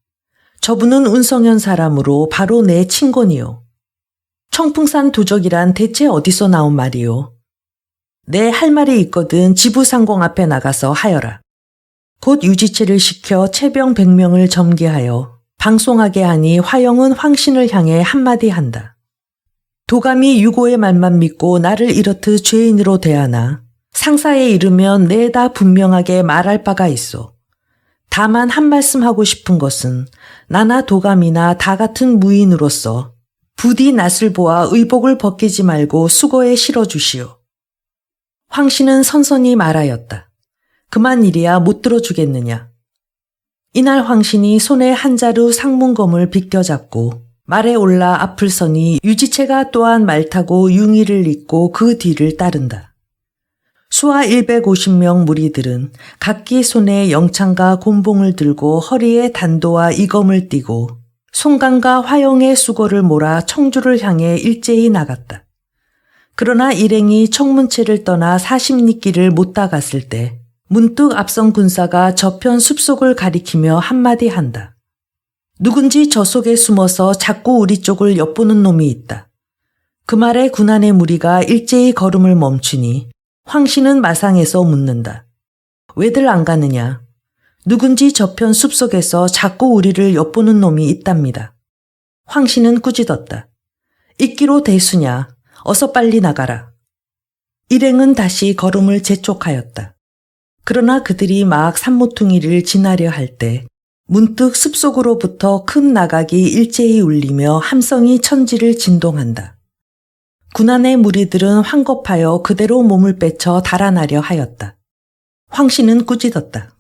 저분은 운성현 사람으로 바로 내 친곤이요. 청풍산 도적이란 대체 어디서 나온 말이오. 내 할 말이 있거든 지부상공 앞에 나가서 하여라. 곧 유지체를 시켜 체병 100명을 점기하여 방송하게 하니 화영은 황신을 향해 한마디 한다. 도감이 유고의 말만 믿고 나를 이렇듯 죄인으로 대하나 상사에 이르면 내다 분명하게 말할 바가 있어. 다만 한 말씀 하고 싶은 것은 나나 도감이나 다 같은 무인으로서 부디 낯을 보아 의복을 벗기지 말고 수거에 실어주시오. 황신은 선선히 말하였다. 그만 이리야 못 들어주겠느냐. 이날 황신이 손에 한 자루 상문검을 비껴잡고 말에 올라 앞을 서니 유지체가 또한 말 타고 융의를 잇고 그 뒤를 따른다. 수하 150명 무리들은 각기 손에 영창과 곤봉을 들고 허리에 단도와 이검을 띠고 송강과 화영의 수고를 몰아 청주를 향해 일제히 나갔다. 그러나 일행이 청문체를 떠나 40리길을 못 다갔을 때 문득 앞선 군사가 저편 숲속을 가리키며 한마디 한다. 누군지 저 속에 숨어서 자꾸 우리 쪽을 엿보는 놈이 있다. 그 말에 군안의 무리가 일제히 걸음을 멈추니 황신은 마상에서 묻는다. 왜들 안 가느냐. 누군지 저편 숲속에서 자꾸 우리를 엿보는 놈이 있답니다. 황신은 꾸짖었다. 있기로 대수냐. 어서 빨리 나가라. 일행은 다시 걸음을 재촉하였다. 그러나 그들이 막 산모퉁이를 지나려 할 때 문득 숲속으로부터 큰 나각이 일제히 울리며 함성이 천지를 진동한다. 군안의 무리들은 황급하여 그대로 몸을 빼쳐 달아나려 하였다. 황신은 꾸짖었다.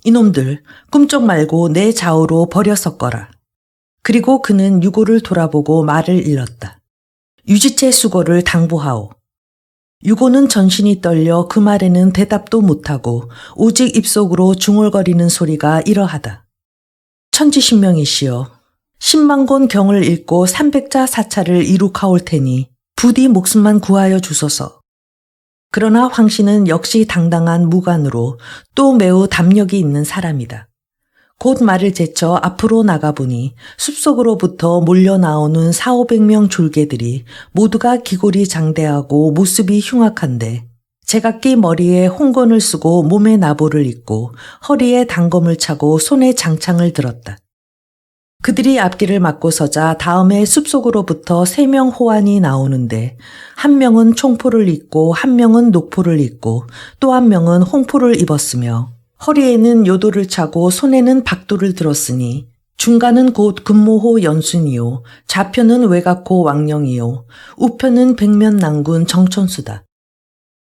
이놈들 꿈쩍 말고 내 좌우로 버려 섞어라. 그리고 그는 유고를 돌아보고 말을 일렀다. 유지체 수고를 당부하오. 유고는 전신이 떨려 그 말에는 대답도 못하고 오직 입속으로 중얼거리는 소리가 이러하다. 천지신명이시여. 10만권 경을 읽고 300자 사찰을 이룩하올 테니 부디 목숨만 구하여 주소서. 그러나 황신은 역시 당당한 무관으로 또 매우 담력이 있는 사람이다. 곧 말을 제쳐 앞으로 나가보니 숲속으로부터 몰려나오는 4~500명 졸개들이 모두가 기골이 장대하고 모습이 흉악한데 제각기 머리에 홍건을 쓰고 몸에 나보를 입고 허리에 단검을 차고 손에 장창을 들었다. 그들이 앞길을 막고 서자 다음에 숲속으로부터 3명 호환이 나오는데 한 명은 총포를 입고 한 명은 녹포를 입고 또 한 명은 홍포를 입었으며 허리에는 요도를 차고 손에는 박도를 들었으니 중간은 곧 금모호 연순이요 좌편은 외각호 왕령이요 우편은 백면낭군 정천수다.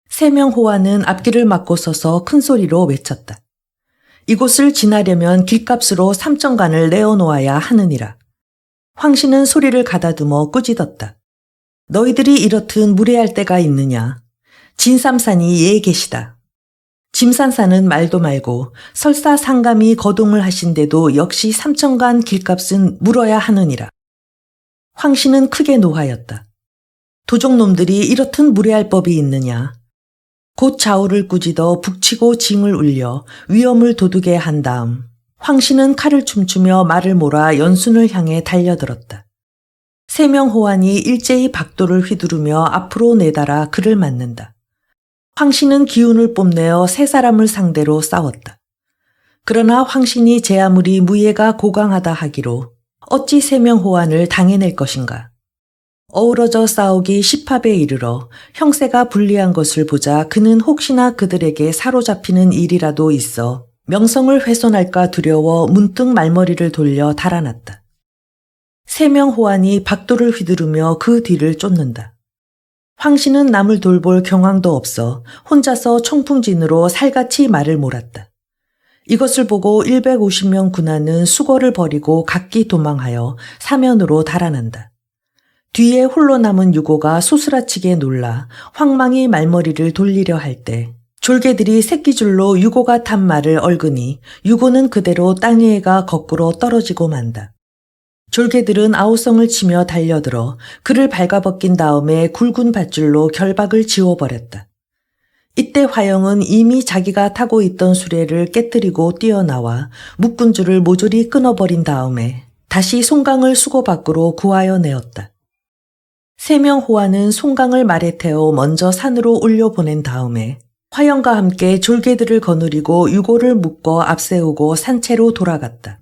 3명 호환은 앞길을 막고 서서 큰 소리로 외쳤다. 이곳을 지나려면 길값으로 3천간을 내어놓아야 하느니라. 황신은 소리를 가다듬어 꾸짖었다. 너희들이 이렇듯 무례할 때가 있느냐. 진삼산이 예에 계시다. 짐산사는 말도 말고 설사 상감이 거동을 하신데도 역시 3천간 길값은 물어야 하느니라. 황씨는 크게 노하였다. 도적놈들이 이렇든 무례할 법이 있느냐. 곧 좌우를 꾸짖어 북치고 징을 울려 위험을 도두게 한 다음 황씨는 칼을 춤추며 말을 몰아 연순을 향해 달려들었다. 세 명 호환이 일제히 박도를 휘두르며 앞으로 내달아 그를 맞는다. 황씨는 기운을 뽐내어 세 사람을 상대로 싸웠다. 그러나 황신이 제 아무리 무예가 고강하다 하기로 어찌 세 명 호환을 당해낼 것인가. 어우러져 싸우기 10합에 이르러 형세가 불리한 것을 보자 그는 혹시나 그들에게 사로잡히는 일이라도 있어 명성을 훼손할까 두려워 문득 말머리를 돌려 달아났다. 세 명 호환이 박도를 휘두르며 그 뒤를 쫓는다. 황씨는 남을 돌볼 경황도 없어 혼자서 청풍진으로 살같이 말을 몰았다. 이것을 보고 150명 군하는 수고를 버리고 각기 도망하여 사면으로 달아난다. 뒤에 홀로 남은 유고가 소스라치게 놀라 황망히 말머리를 돌리려 할 때 졸개들이 새끼줄로 유고가 탄 말을 얽으니 유고는 그대로 땅 위에가 거꾸로 떨어지고 만다. 졸개들은 아우성을 치며 달려들어 그를 발가벗긴 다음에 굵은 밧줄로 결박을 지워버렸다. 이때 화영은 이미 자기가 타고 있던 수레를 깨뜨리고 뛰어나와 묶은 줄을 모조리 끊어버린 다음에 다시 송강을 수고 밖으로 구하여 내었다. 세 명 호환은 송강을 말에 태워 먼저 산으로 올려보낸 다음에 화영과 함께 졸개들을 거느리고 유고를 묶어 앞세우고 산채로 돌아갔다.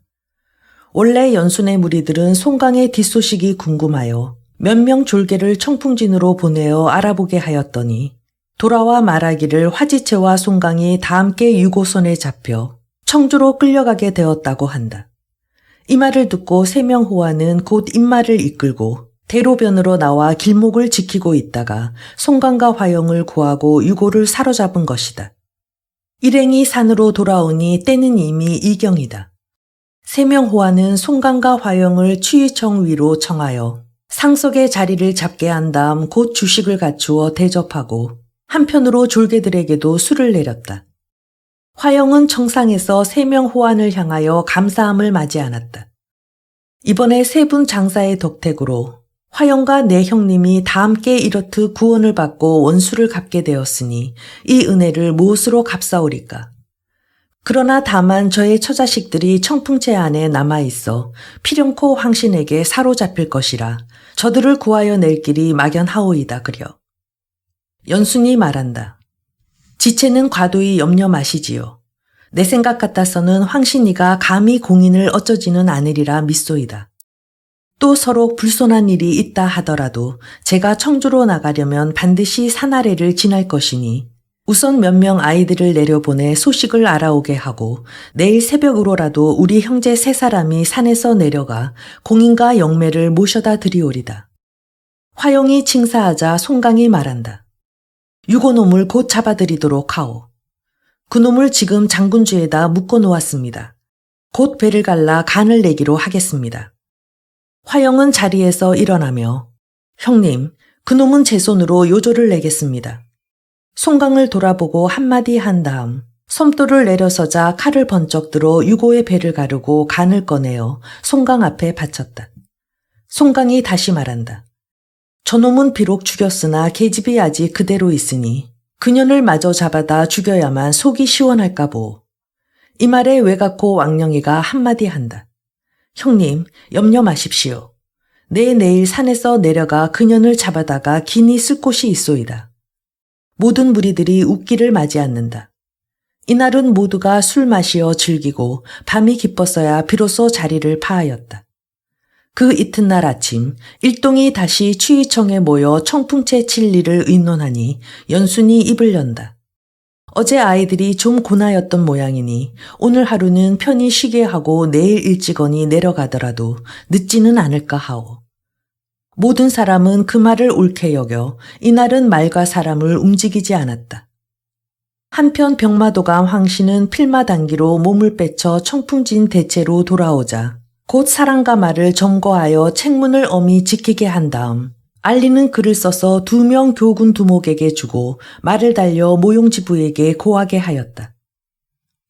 원래 연순의 무리들은 송강의 뒷소식이 궁금하여 몇 명 졸개를 청풍진으로 보내어 알아보게 하였더니 돌아와 말하기를 화지체와 송강이 다 함께 유고손에 잡혀 청주로 끌려가게 되었다고 한다. 이 말을 듣고 세 명 호환은 곧 인마를 이끌고 대로변으로 나와 길목을 지키고 있다가 송강과 화영을 구하고 유고를 사로잡은 것이다. 일행이 산으로 돌아오니 때는 이미 이경이다. 세 명 호환은 송강과 화영을 추위청 위로 청하여 상석의 자리를 잡게 한 다음 곧 주식을 갖추어 대접하고 한편으로 졸개들에게도 술을 내렸다. 화영은 청상에서 세 명 호환을 향하여 감사함을 맞이 않았다. 이번에 세 분 장사의 덕택으로 화영과 내 형님이 다 함께 이렇듯 구원을 받고 원수를 갚게 되었으니 이 은혜를 무엇으로 갚사오리까. 그러나 다만 저의 처자식들이 청풍채 안에 남아있어 필연코 황신에게 사로잡힐 것이라 저들을 구하여 낼 길이 막연하오이다 그려. 연순이 말한다. 지체는 과도히 염려 마시지요. 내 생각 같아서는 황신이가 감히 공인을 어쩌지는 않으리라 믿소이다. 또 서로 불손한 일이 있다 하더라도 제가 청주로 나가려면 반드시 산 아래를 지날 것이니 우선 몇 명 아이들을 내려보내 소식을 알아오게 하고 내일 새벽으로라도 우리 형제 세 사람이 산에서 내려가 공인과 영매를 모셔다 드리오리다. 화영이 칭사하자 송강이 말한다. 유고놈을 곧 잡아들이도록 하오. 그놈을 지금 장군주에다 묶어놓았습니다. 곧 배를 갈라 간을 내기로 하겠습니다. 화영은 자리에서 일어나며 형님, 그놈은 제 손으로 요조를 내겠습니다. 송강을 돌아보고 한마디 한 다음 섬돌을 내려서자 칼을 번쩍 들어 유고의 배를 가르고 간을 꺼내어 송강 앞에 바쳤다. 송강이 다시 말한다. 저놈은 비록 죽였으나 계집이 아직 그대로 있으니 그년을 마저 잡아다 죽여야만 속이 시원할까 보오. 이 말에 외갓고 왕령이가 한마디 한다. 형님, 염려 마십시오. 내일 산에서 내려가 그년을 잡아다가 긴히 쓸 곳이 있소이다. 모든 무리들이 웃기를 맞이 않는다. 이날은 모두가 술 마시어 즐기고 밤이 깊었어야 비로소 자리를 파하였다. 그 이튿날 아침 일동이 다시 추위청에 모여 청풍채 칠 일을 의논하니 연순이 입을 연다. 어제 아이들이 좀 고나였던 모양이니 오늘 하루는 편히 쉬게 하고 내일 일찍거니 내려가더라도 늦지는 않을까 하오. 모든 사람은 그 말을 옳게 여겨 이날은 말과 사람을 움직이지 않았다. 한편 병마도감 황씨는 필마단기로 몸을 빼쳐 청풍진 대체로 돌아오자 곧 사랑과 말을 점거하여 책문을 엄히 지키게 한 다음 알리는 글을 써서 2명 교군 두목에게 주고 말을 달려 모용지부에게 고하게 하였다.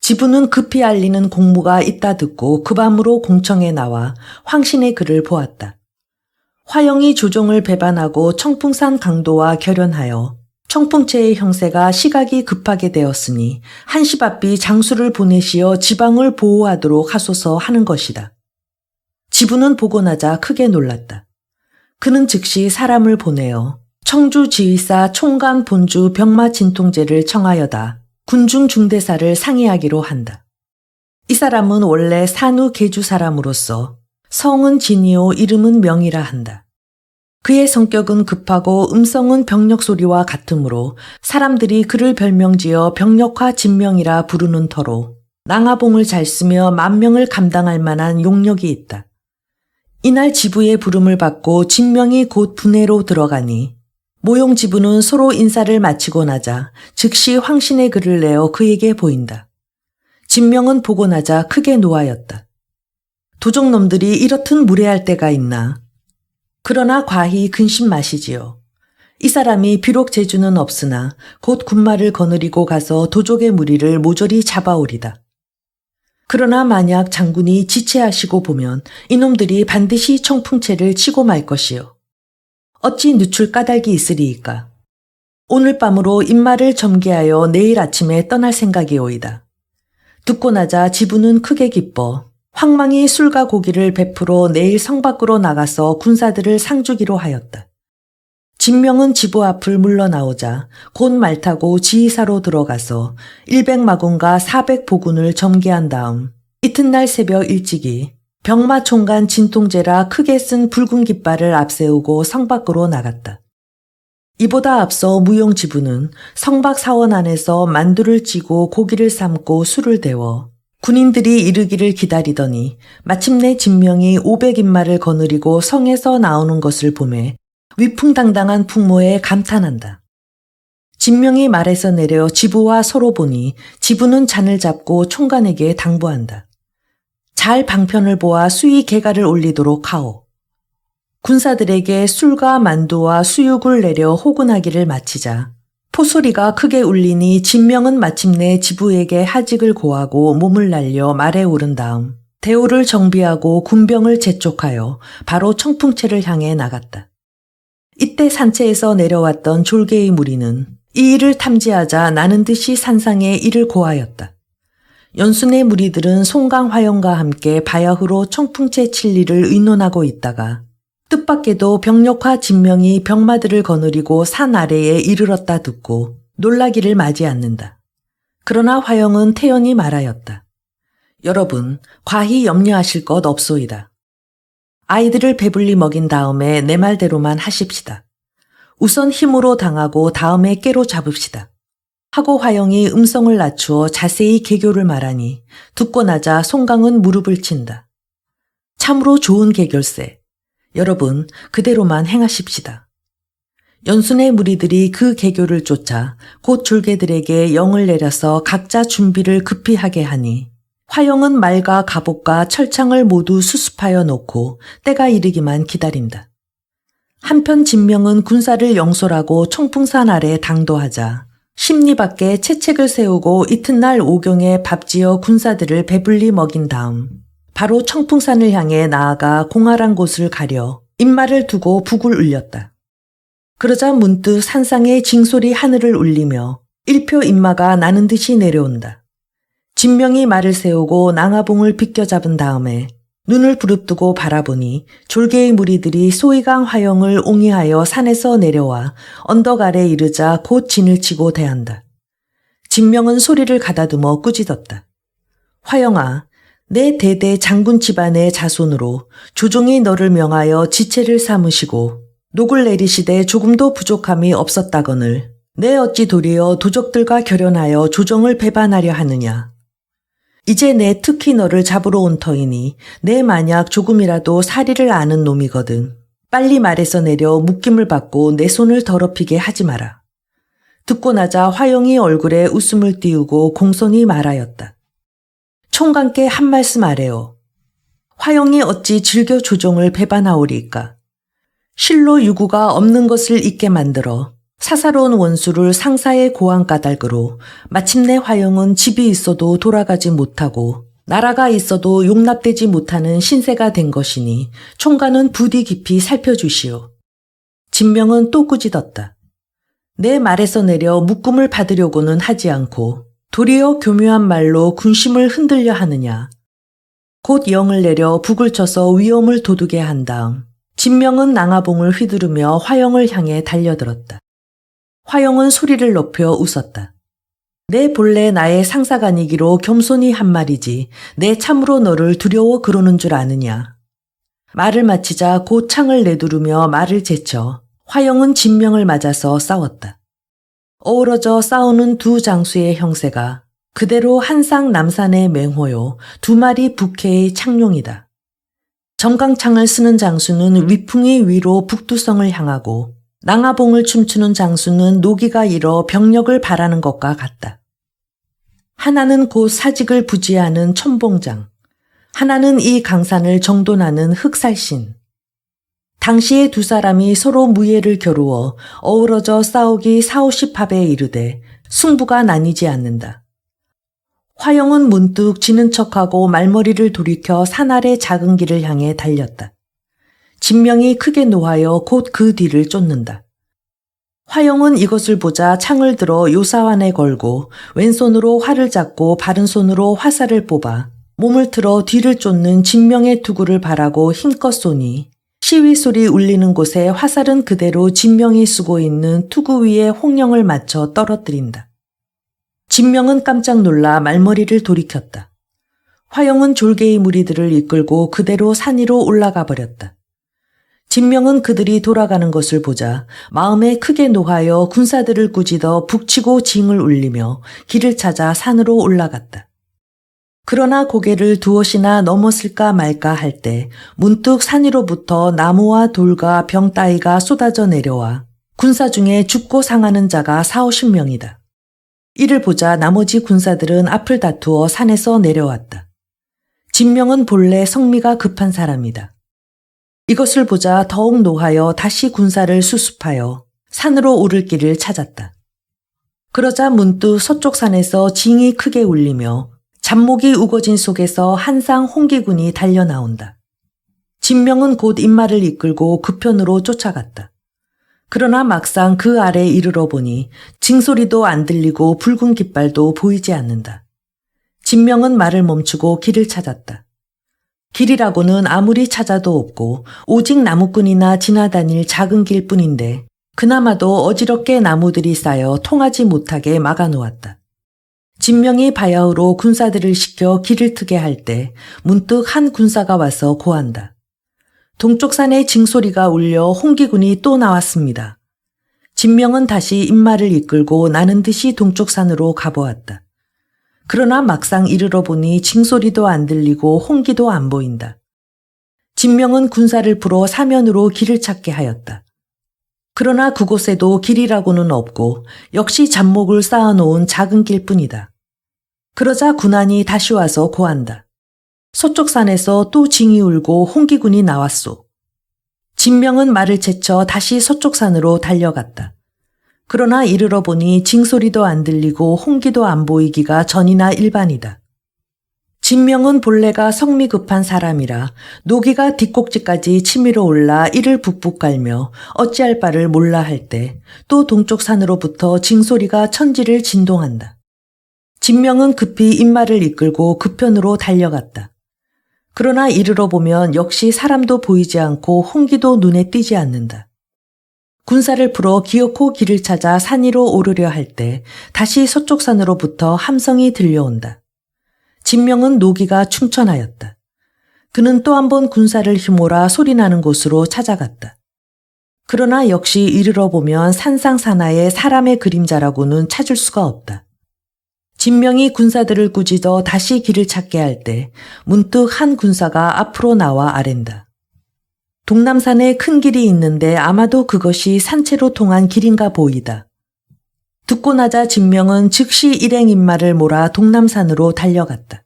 지부는 급히 알리는 공무가 있다 듣고 그 밤으로 공청에 나와 황신의 글을 보았다. 화영이 조종을 배반하고 청풍산 강도와 결연하여 청풍채의 형세가 시각이 급하게 되었으니 한시바삐 장수를 보내시어 지방을 보호하도록 하소서 하는 것이다. 지부는 보고 나자 크게 놀랐다. 그는 즉시 사람을 보내어 청주 지휘사 총간 본주 병마 진통제를 청하여다 군중 중대사를 상의하기로 한다. 이 사람은 원래 산후 계주 사람으로서 성은 진이요 이름은 명이라 한다. 그의 성격은 급하고 음성은 병력 소리와 같으므로 사람들이 그를 별명지어 병력화 진명이라 부르는 터로 낭하봉을 잘 쓰며 만명을 감당할 만한 용력이 있다. 이날 지부의 부름을 받고 진명이 곧 분해로 들어가니 모용 지부는 서로 인사를 마치고 나자 즉시 황신의 글을 내어 그에게 보인다. 진명은 보고 나자 크게 노하였다. 도적놈들이 이렇듯 무례할 때가 있나. 그러나 과히 근심 마시지요. 이 사람이 비록 재주는 없으나 곧 군마를 거느리고 가서 도적의 무리를 모조리 잡아오리다. 그러나 만약 장군이 지체하시고 보면 이놈들이 반드시 청풍채를 치고 말 것이요. 어찌 늦출 까닭이 있으리이까. 오늘 밤으로 인마를 점기하여 내일 아침에 떠날 생각이오이다. 듣고 나자 지부는 크게 기뻐 황망히 술과 고기를 베풀어 내일 성 밖으로 나가서 군사들을 상주기로 하였다. 진명은 지부 앞을 물러나오자 곧 말 타고 지휘사로 들어가서 100마군과 400보군을 점기한 다음 이튿날 새벽 일찍이 병마 총간 진통제라 크게 쓴 붉은 깃발을 앞세우고 성 밖으로 나갔다. 이보다 앞서 무용지부는 성박 사원 안에서 만두를 찌고 고기를 삶고 술을 데워 군인들이 이르기를 기다리더니 마침내 진명이 500인마를 거느리고 성에서 나오는 것을 보매 위풍당당한 풍모에 감탄한다. 진명이 말에서 내려 지부와 서로 보니 지부는 잔을 잡고 총관에게 당부한다. 잘 방편을 보아 수의 계가를 올리도록 하오. 군사들에게 술과 만두와 수육을 내려 호근하기를 마치자 포소리가 크게 울리니 진명은 마침내 지부에게 하직을 고하고 몸을 날려 말에 오른 다음 대오를 정비하고 군병을 재촉하여 바로 청풍채를 향해 나갔다. 이때 산채에서 내려왔던 졸개의 무리는 이 일을 탐지하자 나는 듯이 산상에 이를 고하였다. 연순의 무리들은 송강 화영과 함께 바야흐로 청풍채 칠 일을 의논하고 있다가 뜻밖에도 병력화 진명이 병마들을 거느리고 산 아래에 이르렀다 듣고 놀라기를 맞이 않는다. 그러나 화영은 태연히 말하였다. 여러분, 과히 염려하실 것 없소이다. 아이들을 배불리 먹인 다음에 내 말대로만 하십시다. 우선 힘으로 당하고 다음에 깨로 잡읍시다. 하고 화영이 음성을 낮추어 자세히 개교를 말하니 듣고 나자 송강은 무릎을 친다. 참으로 좋은 개결세. 여러분, 그대로만 행하십시다. 연순의 무리들이 그 개교를 쫓아 곧 졸개들에게 영을 내려서 각자 준비를 급히 하게 하니 화영은 말과 갑옷과 철창을 모두 수습하여 놓고 때가 이르기만 기다린다. 한편 진명은 군사를 영솔하고 청풍산 아래 당도하자 심리 밖에 채책을 세우고 이튿날 오경에 밥지어 군사들을 배불리 먹인 다음 바로 청풍산을 향해 나아가 공활한 곳을 가려 인마를 두고 북을 울렸다. 그러자 문득 산상의 징소리 하늘을 울리며 일표 인마가 나는 듯이 내려온다. 진명이 말을 세우고 낭하봉을 비껴잡은 다음에 눈을 부릅뜨고 바라보니 졸개의 무리들이 소이강 화영을 옹이하여 산에서 내려와 언덕 아래 이르자 곧 진을 치고 대한다. 진명은 소리를 가다듬어 꾸짖었다. 화영아, 내 대대 장군 집안의 자손으로 조종이 너를 명하여 지체를 삼으시고 녹을 내리시되 조금도 부족함이 없었다거늘 내 어찌 도리어 도적들과 결연하여 조정을 배반하려 하느냐. 이제 내 특히 너를 잡으러 온 터이니 내 만약 조금이라도 사리를 아는 놈이거든. 빨리 말에서 내려 묶임을 받고 내 손을 더럽히게 하지 마라. 듣고 나자 화영이 얼굴에 웃음을 띄우고 공손히 말하였다. 총관께 한 말씀 하래요. 화영이 어찌 즐겨 조종을 배반하오리까. 실로 유구가 없는 것을 잊게 만들어 사사로운 원수를 상사의 고한 까닭으로 마침내 화영은 집이 있어도 돌아가지 못하고 나라가 있어도 용납되지 못하는 신세가 된 것이니 총괄은 부디 깊이 살펴주시오. 진명은 또 꾸짖었다. 내 말에서 내려 묶음을 받으려고는 하지 않고 도리어 교묘한 말로 군심을 흔들려 하느냐. 곧 영을 내려 북을 쳐서 위험을 도두게 한 다음 진명은 낭하봉을 휘두르며 화영을 향해 달려들었다. 화영은 소리를 높여 웃었다. 내 본래 나의 상사가 아니기로 겸손히 한 말이지 내 참으로 너를 두려워 그러는 줄 아느냐. 말을 마치자 곧 창을 내두르며 말을 제쳐 화영은 진명을 맞아서 싸웠다. 어우러져 싸우는 두 장수의 형세가 그대로 한상 남산의 맹호요, 두 마리 북해의 창룡이다. 정강창을 쓰는 장수는 위풍이 위로 북두성을 향하고 낭하봉을 춤추는 장수는 노기가 일어 병력을 바라는 것과 같다. 하나는 곧 사직을 부지하는 천봉장, 하나는 이 강산을 정돈하는 흑살신. 당시에 두 사람이 서로 무예를 겨루어 어우러져 싸우기 40~50합에 이르되 승부가 나뉘지 않는다. 화영은 문득 지는 척하고 말머리를 돌이켜 산 아래 작은 길을 향해 달렸다. 진명이 크게 노하여 곧 그 뒤를 쫓는다. 화영은 이것을 보자 창을 들어 요사환에 걸고 왼손으로 활을 잡고 바른손으로 화살을 뽑아 몸을 틀어 뒤를 쫓는 진명의 투구를 바라고 힘껏 쏘니 시위 소리 울리는 곳에 화살은 그대로 진명이 쓰고 있는 투구 위에 홍령을 맞춰 떨어뜨린다. 진명은 깜짝 놀라 말머리를 돌이켰다. 화영은 졸개의 무리들을 이끌고 그대로 산 위로 올라가 버렸다. 진명은 그들이 돌아가는 것을 보자 마음에 크게 노하여 군사들을 꾸짖어 북치고 징을 울리며 길을 찾아 산으로 올라갔다. 그러나 고개를 두엇이나 넘었을까 말까 할 때 문득 산 위로부터 나무와 돌과 병 따위가 쏟아져 내려와 군사 중에 죽고 상하는 자가 40~50명이다. 이를 보자 나머지 군사들은 앞을 다투어 산에서 내려왔다. 진명은 본래 성미가 급한 사람이다. 이것을 보자 더욱 노하여 다시 군사를 수습하여 산으로 오를 길을 찾았다. 그러자 문득 서쪽 산에서 징이 크게 울리며 잡목이 우거진 속에서 한상 홍기군이 달려나온다. 진명은 곧 인마를 이끌고 그 편으로 쫓아갔다. 그러나 막상 그 아래에 이르러 보니 징소리도 안 들리고 붉은 깃발도 보이지 않는다. 진명은 말을 멈추고 길을 찾았다. 길이라고는 아무리 찾아도 없고 오직 나무꾼이나 지나다닐 작은 길뿐인데 그나마도 어지럽게 나무들이 쌓여 통하지 못하게 막아놓았다. 진명이 바야흐로 군사들을 시켜 길을 트게 할 때 문득 한 군사가 와서 고한다. 동쪽 산에 징소리가 울려 홍기군이 또 나왔습니다. 진명은 다시 인마를 이끌고 나는 듯이 동쪽 산으로 가보았다. 그러나 막상 이르러 보니 징소리도 안 들리고 홍기도 안 보인다. 진명은 군사를 풀어 사면으로 길을 찾게 하였다. 그러나 그곳에도 길이라고는 없고 역시 잡목을 쌓아놓은 작은 길뿐이다. 그러자 군안이 다시 와서 고한다. 서쪽 산에서 또 징이 울고 홍기군이 나왔소. 진명은 말을 제쳐 다시 서쪽 산으로 달려갔다. 그러나 이르러 보니 징소리도 안 들리고 홍기도 안 보이기가 전이나 일반이다. 진명은 본래가 성미 급한 사람이라 노기가 뒷꼭지까지 치밀어 올라 이를 북북 갈며 어찌할 바를 몰라 할 때 또 동쪽 산으로부터 징소리가 천지를 진동한다. 진명은 급히 인마를 이끌고 그 편으로 달려갔다. 그러나 이르러 보면 역시 사람도 보이지 않고 홍기도 눈에 띄지 않는다. 군사를 풀어 기어코 길을 찾아 산 위로 오르려 할 때 다시 서쪽 산으로부터 함성이 들려온다. 진명은 노기가 충천하였다. 그는 또 한 번 군사를 휘몰아 소리나는 곳으로 찾아갔다. 그러나 역시 이르러 보면 산상 산하에 사람의 그림자라고는 찾을 수가 없다. 진명이 군사들을 꾸짖어 다시 길을 찾게 할 때 문득 한 군사가 앞으로 나와 아랜다. 동남산에 큰 길이 있는데 아마도 그것이 산채로 통한 길인가 보이다. 듣고 나자 진명은 즉시 일행 인마를 몰아 동남산으로 달려갔다.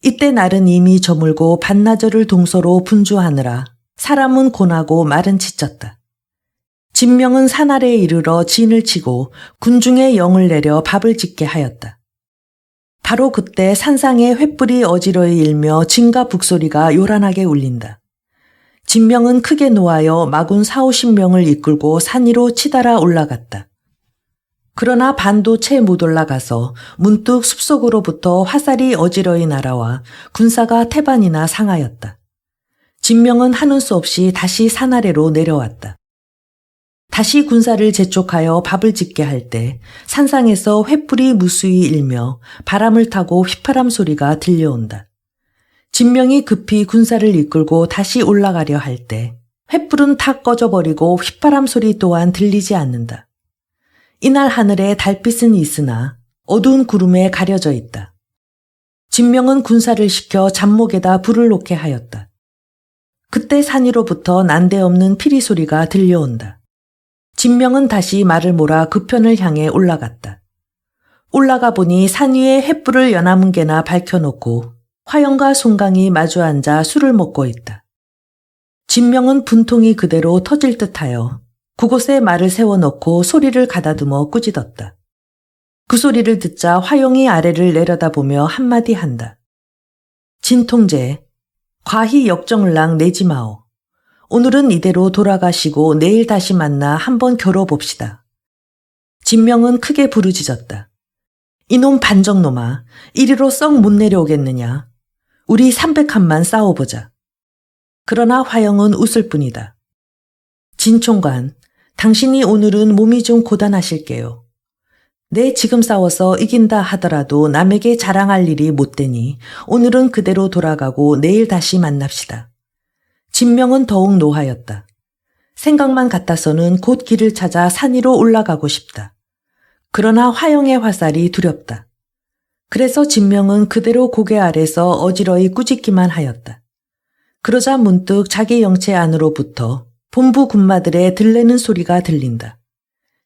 이때 날은 이미 저물고 반나절을 동서로 분주하느라 사람은 곤하고 말은 지쳤다. 진명은 산 아래에 이르러 진을 치고 군중에 영을 내려 밥을 짓게 하였다. 바로 그때 산상에 횃불이 어지러이 일며 진가 북소리가 요란하게 울린다. 진명은 크게 노하여 마군 40~50명을 이끌고 산 위로 치달아 올라갔다. 그러나 반도 채 못 올라가서 문득 숲속으로부터 화살이 어지러이 날아와 군사가 태반이나 상하였다. 진명은 하는 수 없이 다시 산 아래로 내려왔다. 다시 군사를 재촉하여 밥을 짓게 할 때 산상에서 횃불이 무수히 일며 바람을 타고 휘파람 소리가 들려온다. 진명이 급히 군사를 이끌고 다시 올라가려 할 때 횃불은 다 꺼져버리고 휘파람 소리 또한 들리지 않는다. 이날 하늘에 달빛은 있으나 어두운 구름에 가려져 있다. 진명은 군사를 시켜 잡목에다 불을 놓게 하였다. 그때 산 위로부터 난데없는 피리 소리가 들려온다. 진명은 다시 말을 몰아 그 편을 향해 올라갔다. 올라가 보니 산 위에 횃불을 연화문 개나 밝혀놓고 화영과 송강이 마주 앉아 술을 먹고 있다. 진명은 분통이 그대로 터질 듯하여 그곳에 말을 세워놓고 소리를 가다듬어 꾸짖었다. 그 소리를 듣자 화영이 아래를 내려다보며 한마디 한다. 진통제, 과히 역정을랑 내지 마오. 오늘은 이대로 돌아가시고 내일 다시 만나 한번 겨뤄봅시다. 진명은 크게 부르짖었다. 이놈 반정놈아, 이리로 썩 못 내려오겠느냐. 우리 300한만 싸워보자. 그러나 화영은 웃을 뿐이다. 진총관, 당신이 오늘은 몸이 좀 고단하실게요. 내 지금 싸워서 이긴다 하더라도 남에게 자랑할 일이 못 되니 오늘은 그대로 돌아가고 내일 다시 만납시다. 진명은 더욱 노하였다. 생각만 같아서는 곧 길을 찾아 산 위로 올라가고 싶다. 그러나 화영의 화살이 두렵다. 그래서 진명은 그대로 고개 아래서 어지러이 꾸짖기만 하였다. 그러자 문득 자기 영체 안으로부터 본부 군마들의 들레는 소리가 들린다.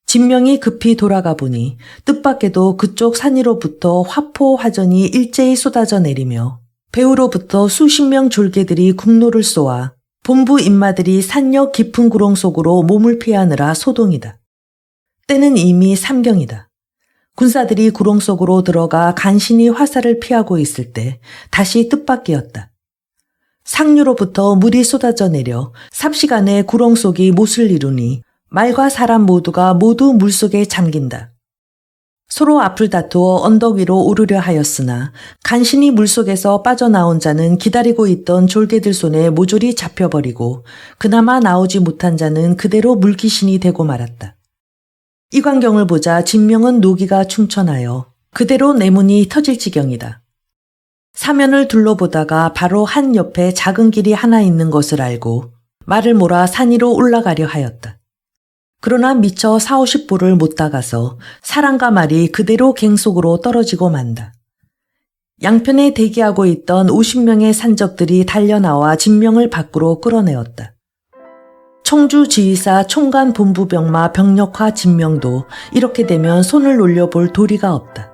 진명이 급히 돌아가 보니 뜻밖에도 그쪽 산 위로부터 화포 화전이 일제히 쏟아져 내리며 배후로부터 수십 명 졸개들이 국로를 쏘아 본부 인마들이 산역 깊은 구렁 속으로 몸을 피하느라 소동이다. 때는 이미 삼경이다. 군사들이 구렁 속으로 들어가 간신히 화살을 피하고 있을 때 다시 뜻밖이었다. 상류로부터 물이 쏟아져 내려 삽시간에 구렁 속이 못을 이루니 말과 사람 모두가 모두 물속에 잠긴다. 서로 앞을 다투어 언덕 위로 오르려 하였으나 간신히 물속에서 빠져나온 자는 기다리고 있던 졸개들 손에 모조리 잡혀버리고 그나마 나오지 못한 자는 그대로 물귀신이 되고 말았다. 이 광경을 보자 진명은 노기가 충천하여 그대로 내문이 터질 지경이다. 사면을 둘러보다가 바로 한 옆에 작은 길이 하나 있는 것을 알고 말을 몰아 산 위로 올라가려 하였다. 그러나 미처 40~50보를 못 다가서 사람과 말이 그대로 갱 속으로 떨어지고 만다. 양편에 대기하고 있던 50명의 산적들이 달려나와 진명을 밖으로 끌어내었다. 청주 지휘사 총관 본부병마 병력화 진명도 이렇게 되면 손을 놀려볼 도리가 없다.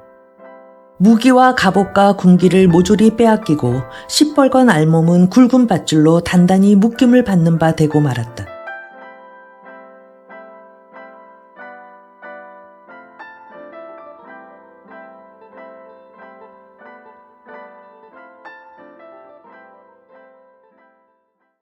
무기와 갑옷과 군기를 모조리 빼앗기고 시뻘건 알몸은 굵은 밧줄로 단단히 묶임을 받는 바 되고 말았다.